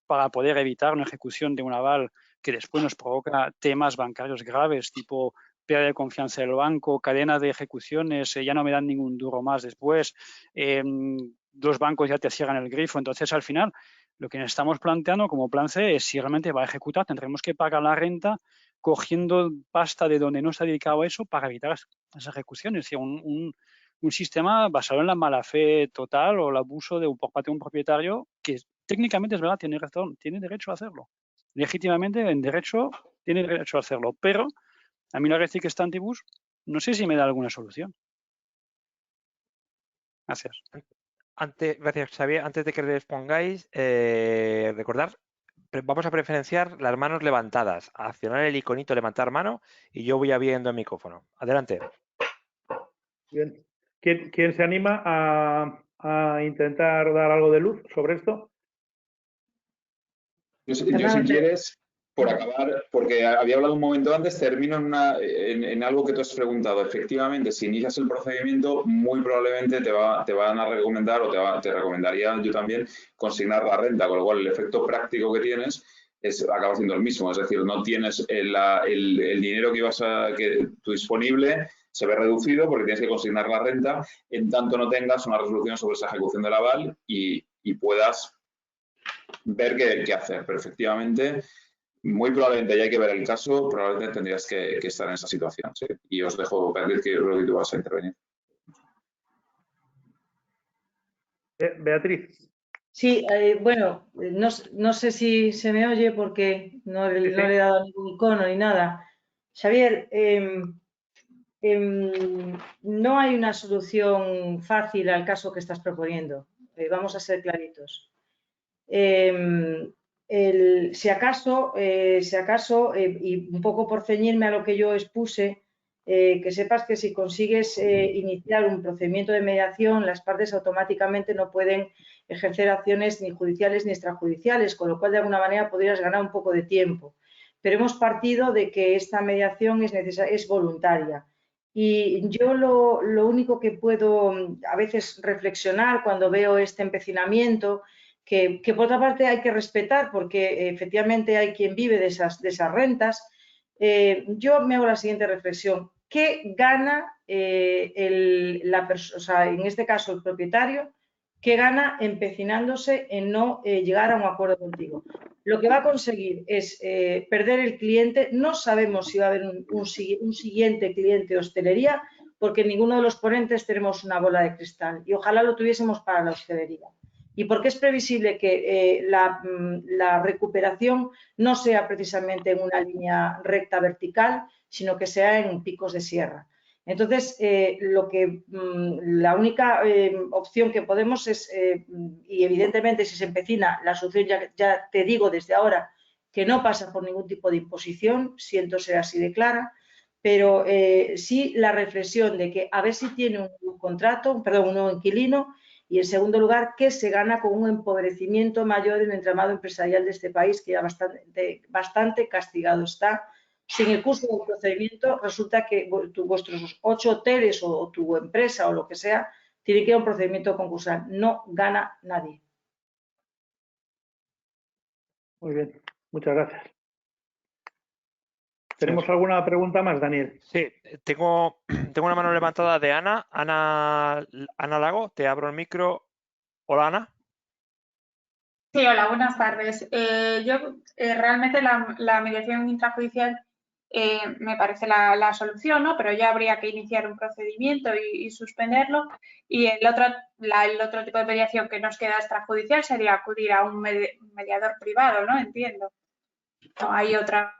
para poder evitar una ejecución de un aval que después nos provoca temas bancarios graves, tipo pérdida de confianza del banco, cadena de ejecuciones, ya no me dan ningún duro más después, los bancos ya te cierran el grifo. Entonces, al final, lo que nos estamos planteando como plan C es si realmente va a ejecutar, tendremos que pagar la renta cogiendo pasta de donde no se ha dedicado a eso para evitar las ejecuciones. Es decir, un sistema basado en la mala fe total o el abuso por parte de un propietario que técnicamente es verdad, tiene razón, tiene derecho a hacerlo. Legítimamente, en derecho, tiene derecho a hacerlo. Pero a mí la Rethic Stantibus no sé si me da alguna solución. Gracias. Gracias, Xavier. Antes de que les pongáis, recordar, vamos a preferenciar las manos levantadas. Accionar el iconito levantar mano y yo voy abriendo el micrófono. Adelante. Bien. ¿Quién se anima a intentar dar algo de luz sobre esto? Yo si quieres, por acabar, porque había hablado un momento antes, termino en algo que tú has preguntado. Efectivamente, si inicias el procedimiento, muy probablemente te van a recomendar, o te recomendaría yo también, consignar la renta, con lo cual el efecto práctico que tienes acaba siendo el mismo. Es decir, no tienes el dinero que tú disponible, se ve reducido porque tienes que consignar la renta, en tanto no tengas una resolución sobre esa ejecución del aval y puedas ver qué hacer. Pero efectivamente, muy probablemente, ya hay que ver el caso, probablemente tendrías que estar en esa situación. ¿Sí? Y os dejo, Beatriz, que creo que tú vas a intervenir. Beatriz. Sí, bueno, no sé si se me oye porque no le he dado ningún icono ni nada. Xavier, no hay una solución fácil al caso que estás proponiendo. Vamos a ser claritos. Si acaso, y un poco por ceñirme a lo que yo expuse, que sepas que si consigues iniciar un procedimiento de mediación, las partes automáticamente no pueden ejercer acciones ni judiciales ni extrajudiciales, con lo cual de alguna manera podrías ganar un poco de tiempo. Pero hemos partido de que esta mediación es voluntaria. Y yo lo único que puedo a veces reflexionar cuando veo este empecinamiento, que por otra parte hay que respetar porque efectivamente hay quien vive de esas rentas, yo me hago la siguiente reflexión. ¿Qué gana en este caso el propietario? ¿Qué gana empecinándose en no llegar a un acuerdo contigo? Lo que va a conseguir es perder el cliente. No sabemos si va a haber un siguiente cliente de hostelería, porque ninguno de los ponentes tenemos una bola de cristal y ojalá lo tuviésemos para la hostelería. Y porque es previsible que la recuperación no sea precisamente en una línea recta vertical, sino que sea en picos de sierra. Entonces, la única opción que podemos es, y evidentemente si se empecina, la solución ya te digo desde ahora que no pasa por ningún tipo de imposición, siento ser así de clara, pero sí la reflexión de que a ver si tiene un nuevo inquilino, y en segundo lugar, que se gana con un empobrecimiento mayor en el entramado empresarial de este país, que ya bastante castigado está. Si en el curso del procedimiento resulta que vuestros 8 hoteles o tu empresa o lo que sea tiene que ir a un procedimiento concursal. No gana nadie. Muy bien, muchas gracias. ¿Tenemos alguna pregunta más, Daniel? Sí, tengo una mano levantada de Ana. Ana Lago, te abro el micro. Hola, Ana. Sí, hola, buenas tardes. Yo realmente la mediación intrajudicial me parece la solución, ¿no? Pero ya habría que iniciar un procedimiento y suspenderlo. Y el otro tipo de mediación que nos queda extrajudicial sería acudir a un mediador privado, ¿no? Entiendo. No hay otra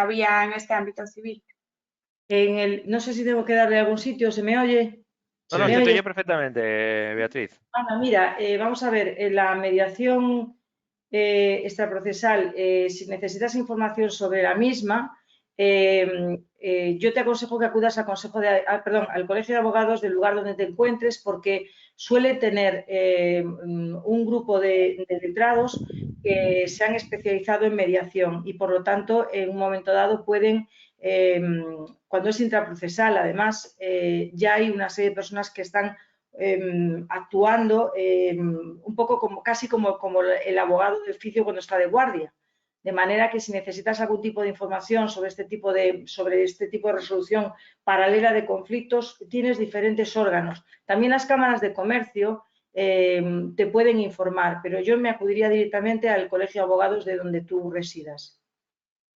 vía en este ámbito civil. No sé si tengo que darle a algún sitio, ¿se me oye? No, se te oye perfectamente, Beatriz. Ana, mira, vamos a ver, la mediación extraprocesal, si necesitas información sobre la misma, yo te aconsejo que acudas al Colegio de Abogados del lugar donde te encuentres, porque suele tener un grupo de letrados que se han especializado en mediación y, por lo tanto, en un momento dado pueden, cuando es intraprocesal, además, ya hay una serie de personas que están actuando un poco casi como el abogado de oficio cuando está de guardia. De manera que si necesitas algún tipo de información sobre este tipo de resolución paralela de conflictos, tienes diferentes órganos. También las cámaras de comercio te pueden informar, pero yo me acudiría directamente al Colegio de Abogados de donde tú residas.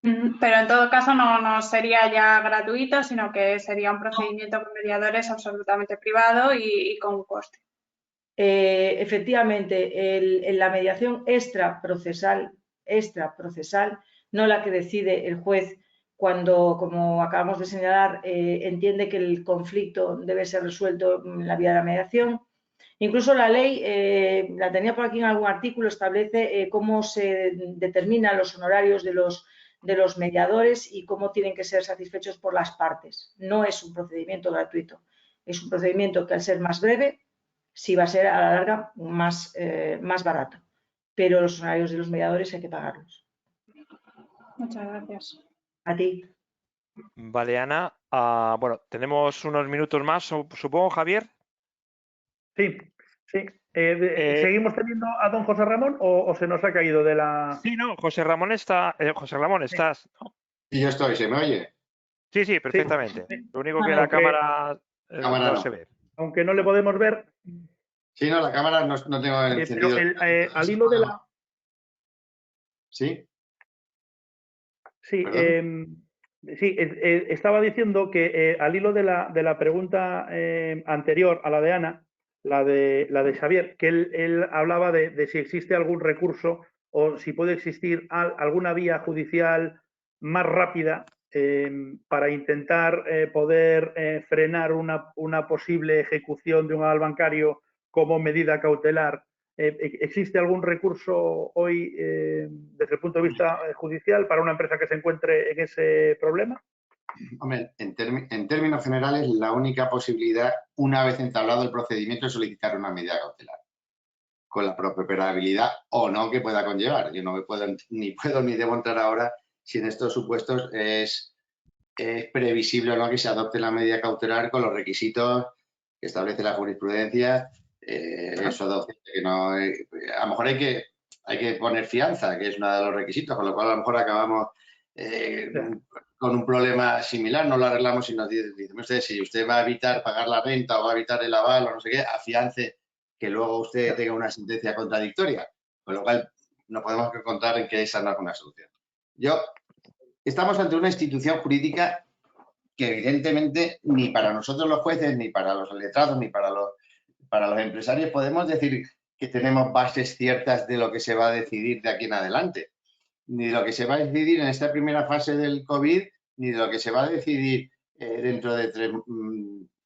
Pero en todo caso no sería ya gratuito, sino que sería un procedimiento con mediadores absolutamente privado y con un coste. Efectivamente, en la mediación extraprocesal, no la que decide el juez cuando, como acabamos de señalar, entiende que el conflicto debe ser resuelto en la vía de la mediación. Incluso la ley, la tenía por aquí en algún artículo, establece cómo se determinan los honorarios de los mediadores y cómo tienen que ser satisfechos por las partes. No es un procedimiento gratuito, es un procedimiento que al ser más breve, sí va a ser a la larga más barato, pero los honorarios de los mediadores hay que pagarlos. Muchas gracias. A ti. Vale, Ana. Bueno, tenemos unos minutos más, supongo, Javier. Sí. ¿Seguimos teniendo a don José Ramón o se nos ha caído de la...? Sí, no, José Ramón está... José Ramón, ¿estás? Y yo estoy, ¿se me oye? Sí, perfectamente. Sí. Lo único que la cámara no se ve. Aunque no le podemos ver. Sí, no, la cámara no tengo encendido. Pero al hilo de la... ¿Sí? Sí, estaba diciendo que al hilo de la pregunta anterior a la de Ana, la de Xavier, que él hablaba de si existe algún recurso o si puede existir alguna vía judicial más rápida para intentar poder frenar una posible ejecución de un aval bancario como medida cautelar. ¿Existe algún recurso hoy desde el punto de vista judicial para una empresa que se encuentre en ese problema? Hombre, en términos generales, la única posibilidad, una vez entablado el procedimiento, es solicitar una medida cautelar, con la propiedad o no que pueda conllevar. Yo no me puedo ni debo entrar ahora si en estos supuestos es previsible o no que se adopte la medida cautelar con los requisitos que establece la jurisprudencia. Eso adopte, que no, a lo mejor hay que poner fianza, que es uno de los requisitos, con lo cual a lo mejor acabamos con un problema similar, no lo arreglamos y nos dicen ustedes, si usted va a evitar pagar la renta o va a evitar el aval o no sé qué, afiance que luego usted tenga una sentencia contradictoria, con lo cual no podemos contar en que esa no es una solución. Estamos ante una institución jurídica que evidentemente ni para nosotros los jueces, ni para los letrados, ni para los empresarios podemos decir que tenemos bases ciertas de lo que se va a decidir de aquí en adelante, ni de lo que se va a decidir en esta primera fase del COVID, ni de lo que se va a decidir dentro de 3...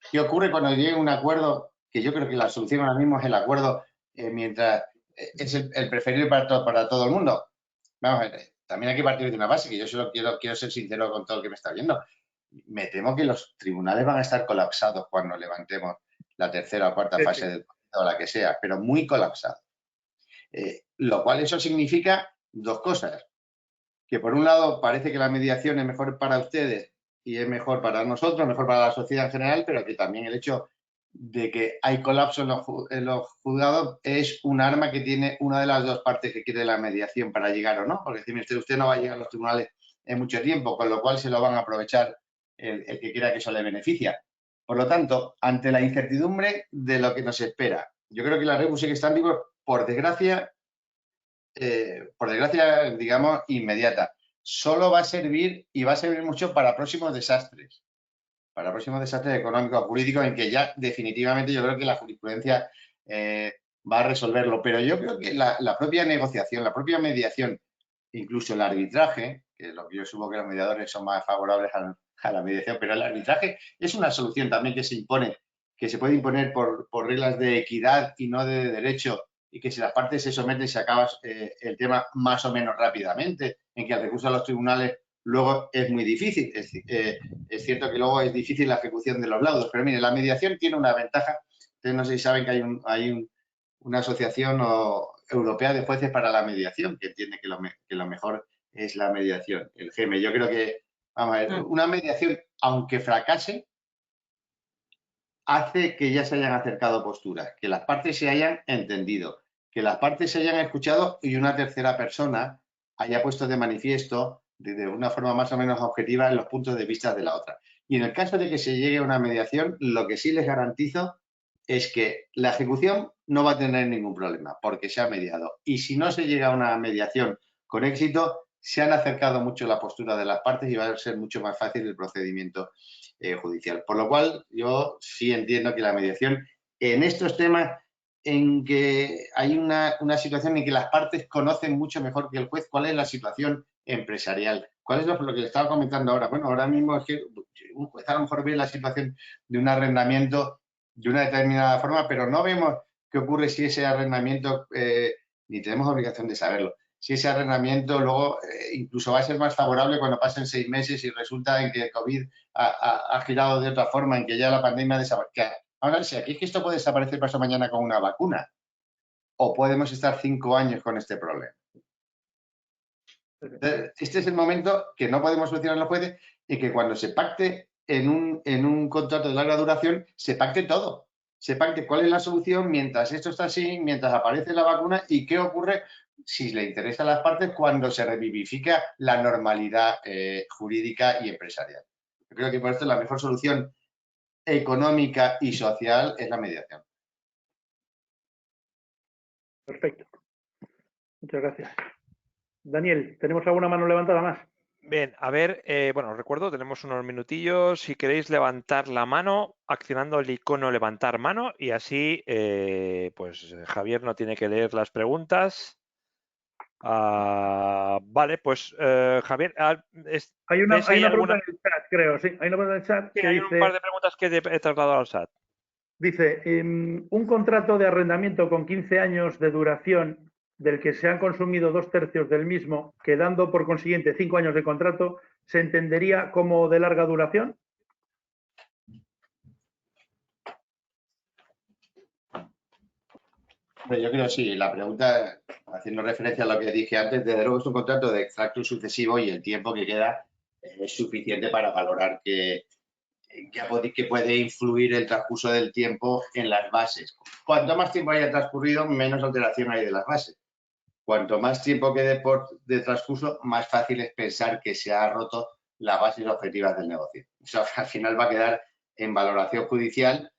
¿Qué ocurre cuando llegue un acuerdo? Que yo creo que la solución ahora mismo es el acuerdo mientras es el preferible para todo el mundo. Vamos a ver, también hay que partir de una base, que yo solo quiero ser sincero con todo el que me está viendo. Me temo que los tribunales van a estar colapsados cuando levantemos la tercera o cuarta fase del proceso, o la que sea, pero muy colapsados. Lo cual eso significa dos cosas. Que por un lado parece que la mediación es mejor para ustedes y es mejor para nosotros, mejor para la sociedad en general, pero que también el hecho de que hay colapso en los juzgados es un arma que tiene una de las dos partes que quiere la mediación para llegar o no. Porque si usted no va a llegar a los tribunales en mucho tiempo, con lo cual se lo van a aprovechar el que quiera que eso le beneficia. Por lo tanto, ante la incertidumbre de lo que nos espera, yo creo que la rebus sí que está en vigor, por desgracia, digamos, inmediata. Solo va a servir y va a servir mucho para próximos desastres económicos o jurídicos en que ya definitivamente yo creo que la jurisprudencia va a resolverlo. Pero yo creo que la propia negociación, la propia mediación, incluso el arbitraje, que lo que yo supongo que los mediadores son más favorables a la mediación, pero el arbitraje es una solución también que se puede imponer por reglas de equidad y no de derecho, y que si las partes se someten se acaba el tema más o menos rápidamente, en que el recurso a los tribunales luego es muy difícil. Es cierto que luego es difícil la ejecución de los laudos, pero mire, la mediación tiene una ventaja. Ustedes no sé si saben que hay una asociación europea de jueces para la mediación que entiende que lo mejor es la mediación, el GEME. Yo creo que, vamos a ver, una mediación, aunque fracase, hace que ya se hayan acercado posturas, que las partes se hayan entendido, que las partes se hayan escuchado y una tercera persona haya puesto de manifiesto de una forma más o menos objetiva en los puntos de vista de la otra. Y en el caso de que se llegue a una mediación, lo que sí les garantizo es que la ejecución no va a tener ningún problema porque se ha mediado. Y si no se llega a una mediación con éxito, se han acercado mucho la postura de las partes y va a ser mucho más fácil el procedimiento judicial. Por lo cual, yo sí entiendo que la mediación en estos temas en que hay una situación en que las partes conocen mucho mejor que el juez cuál es la situación empresarial. ¿Cuál es lo que le estaba comentando ahora? Bueno, ahora mismo es que un juez a lo mejor ve la situación de un arrendamiento de una determinada forma, pero no vemos qué ocurre si ese arrendamiento, ni tenemos obligación de saberlo, si ese arrendamiento luego incluso va a ser más favorable cuando pasen 6 meses y resulta en que el COVID ha girado de otra forma, en que ya la pandemia desaparece. Ahora, si aquí es que esto puede desaparecer pasado mañana con una vacuna, o podemos estar 5 años con este problema. Entonces, este es el momento que no podemos solucionar los jueces y que cuando se pacte en un contrato de larga duración, se pacte todo. Se pacte cuál es la solución mientras esto está así, mientras aparece la vacuna y qué ocurre si le interesa a las partes cuando se revivifica la normalidad jurídica y empresarial. Yo creo que por esto la mejor solución económica y social es la mediación. Perfecto. Muchas gracias. Daniel, ¿tenemos alguna mano levantada más? Bien, a ver, bueno, os recuerdo, tenemos unos minutillos. Si queréis levantar la mano, accionando el icono levantar mano y así, pues Javier no tiene que leer las preguntas. Vale, pues Javier, hay una alguna pregunta en el chat, creo, sí. Hay una pregunta en el chat sí, que hay dice, un par de preguntas que he trasladado al chat. Dice, un contrato de arrendamiento con 15 años de duración del que se han consumido 2/3 del mismo, quedando por consiguiente 5 años de contrato, ¿se entendería como de larga duración? Yo creo que sí. La pregunta, haciendo referencia a lo que dije antes, desde luego es un contrato de extracto sucesivo y el tiempo que queda es suficiente para valorar que puede influir el transcurso del tiempo en las bases. Cuanto más tiempo haya transcurrido, menos alteración hay de las bases. Cuanto más tiempo quede de transcurso, más fácil es pensar que se ha roto las bases objetivas del negocio. Eso al final va a quedar en valoración judicial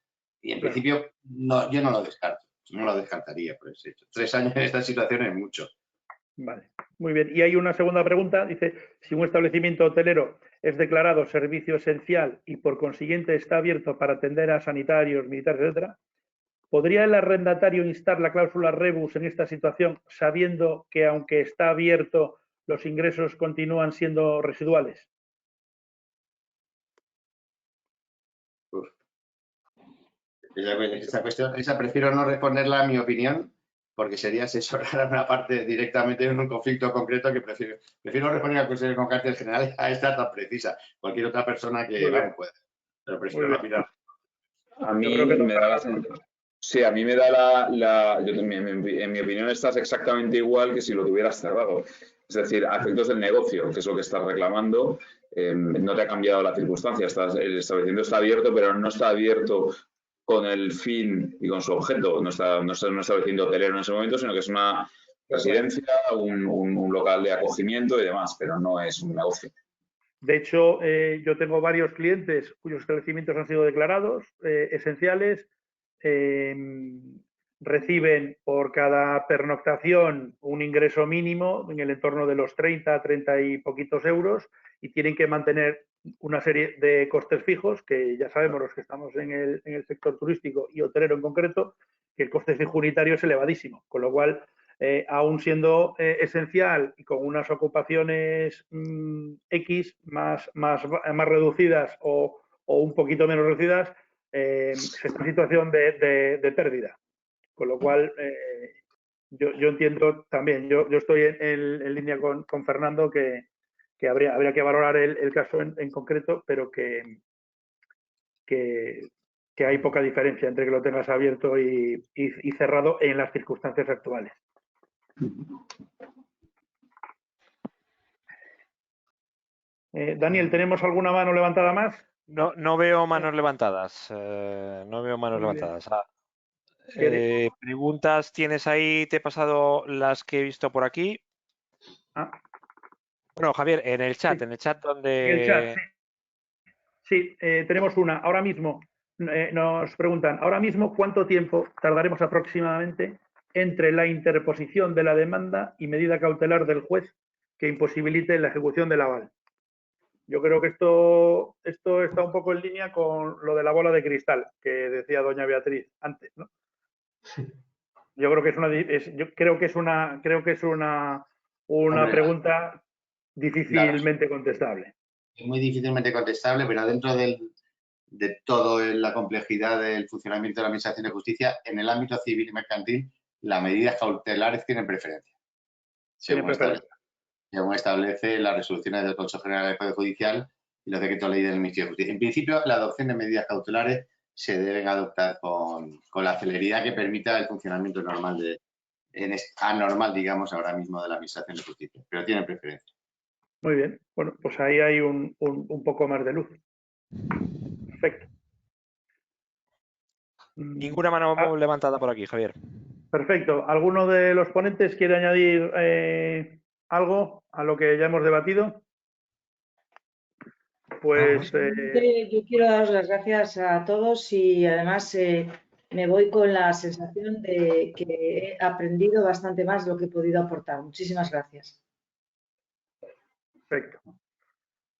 y en principio yo no lo descarto. No lo descartaría por ese hecho. 3 años en esta situación es mucho. Vale, muy bien. Y hay una segunda pregunta. Dice, si un establecimiento hotelero es declarado servicio esencial y por consiguiente está abierto para atender a sanitarios, militares, etcétera, ¿podría el arrendatario instar la cláusula rebus en esta situación sabiendo que aunque está abierto los ingresos continúan siendo residuales? Esa prefiero no responderla a mi opinión, porque sería asesorar a una parte directamente en un conflicto concreto que prefiero responder al consejero con carácter general a esta tan precisa. Cualquier otra persona que pueda. Pero prefiero no opinar. A mí me da la sensación. Sí, a mí me da en mi opinión estás exactamente igual que si lo tuvieras cerrado. Es decir, a efectos del negocio, que es lo que estás reclamando, no te ha cambiado la circunstancia. El establecimiento está abierto, pero no está abierto con el fin y con su objeto. No está un establecimiento hotelero en ese momento, sino que es una residencia, un local de acogimiento y demás, pero no es un negocio. De hecho, yo tengo varios clientes cuyos establecimientos han sido declarados esenciales. Reciben por cada pernoctación un ingreso mínimo en el entorno de los 30 y poquitos euros y tienen que mantener una serie de costes fijos que ya sabemos los que estamos en el sector turístico y hotelero en concreto, que el coste fijo unitario es elevadísimo, con lo cual aún siendo esencial y con unas ocupaciones X más reducidas o un poquito menos reducidas, se está en situación de pérdida. Con lo cual, yo entiendo también, yo estoy en línea con Fernando que habría que valorar el caso en concreto, pero que hay poca diferencia entre que lo tengas abierto y cerrado en las circunstancias actuales. Daniel, ¿tenemos alguna mano levantada más? No veo manos levantadas. No veo manos levantadas. Preguntas tienes ahí, te he pasado las que he visto por aquí. Bueno, Javier, en el chat donde... En el chat, sí. Tenemos una. Ahora mismo nos preguntan, ahora mismo, ¿cuánto tiempo tardaremos aproximadamente entre la interposición de la demanda y medida cautelar del juez que imposibilite la ejecución del aval. Yo creo que esto está un poco en línea con lo de la bola de cristal que decía doña Beatriz antes, ¿no? Yo creo que es una Hombre, pregunta difícilmente contestable. Es muy difícilmente contestable, pero dentro de toda la complejidad del funcionamiento de la Administración de Justicia, en el ámbito civil y mercantil, las medidas cautelares tienen preferencia. Según establece las resoluciones del Consejo General del Poder Judicial y los decretos de ley del Ministerio de Justicia. En principio, la adopción de medidas cautelares se deben adoptar con la celeridad que permita el funcionamiento normal anormal, digamos, ahora mismo de la Administración de Justicia, pero tienen preferencia. Muy bien, bueno, pues ahí hay un poco más de luz. Perfecto. Ninguna mano levantada por aquí, Javier. Perfecto. ¿Alguno de los ponentes quiere añadir algo a lo que ya hemos debatido? Pues yo quiero daros las gracias a todos y además me voy con la sensación de que he aprendido bastante más de lo que he podido aportar. Muchísimas gracias. Perfecto.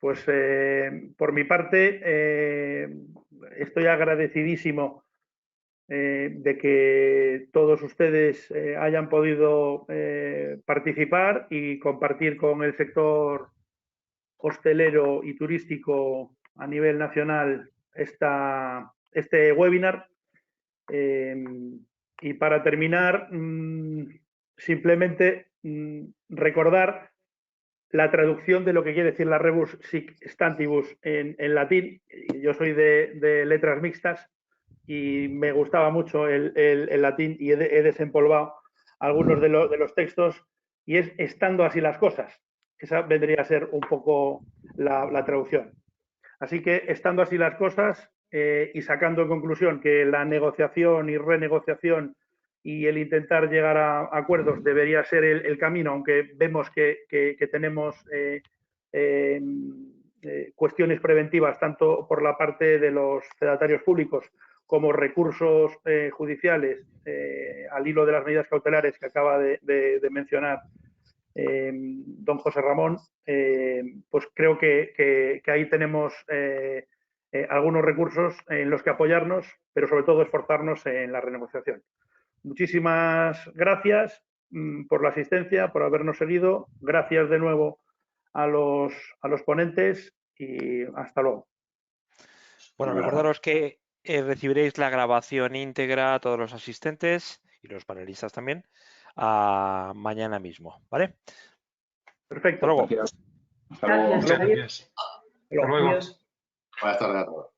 Pues por mi parte estoy agradecidísimo de que todos ustedes hayan podido participar y compartir con el sector hostelero y turístico a nivel nacional este webinar. Y para terminar, simplemente recordar la traducción de lo que quiere decir la rebus sic stantibus en latín. Yo soy de letras mixtas y me gustaba mucho el latín y he desempolvado algunos de los textos y es estando así las cosas. Esa vendría a ser un poco la traducción. Así que estando así las cosas y sacando en conclusión que la negociación y renegociación y el intentar llegar a acuerdos debería ser el camino, aunque vemos que tenemos cuestiones preventivas tanto por la parte de los fedatarios públicos como recursos judiciales al hilo de las medidas cautelares que acaba de mencionar don José Ramón, pues creo que ahí tenemos algunos recursos en los que apoyarnos, pero sobre todo esforzarnos en la renegociación. Muchísimas gracias por la asistencia, por habernos seguido. Gracias de nuevo a los ponentes y hasta luego. Bueno, recordaros que recibiréis la grabación íntegra a todos los asistentes y los panelistas también mañana mismo, ¿vale? Perfecto. Hasta luego. Gracias. Hasta luego. Gracias. Hasta luego. Buenas tardes a todos.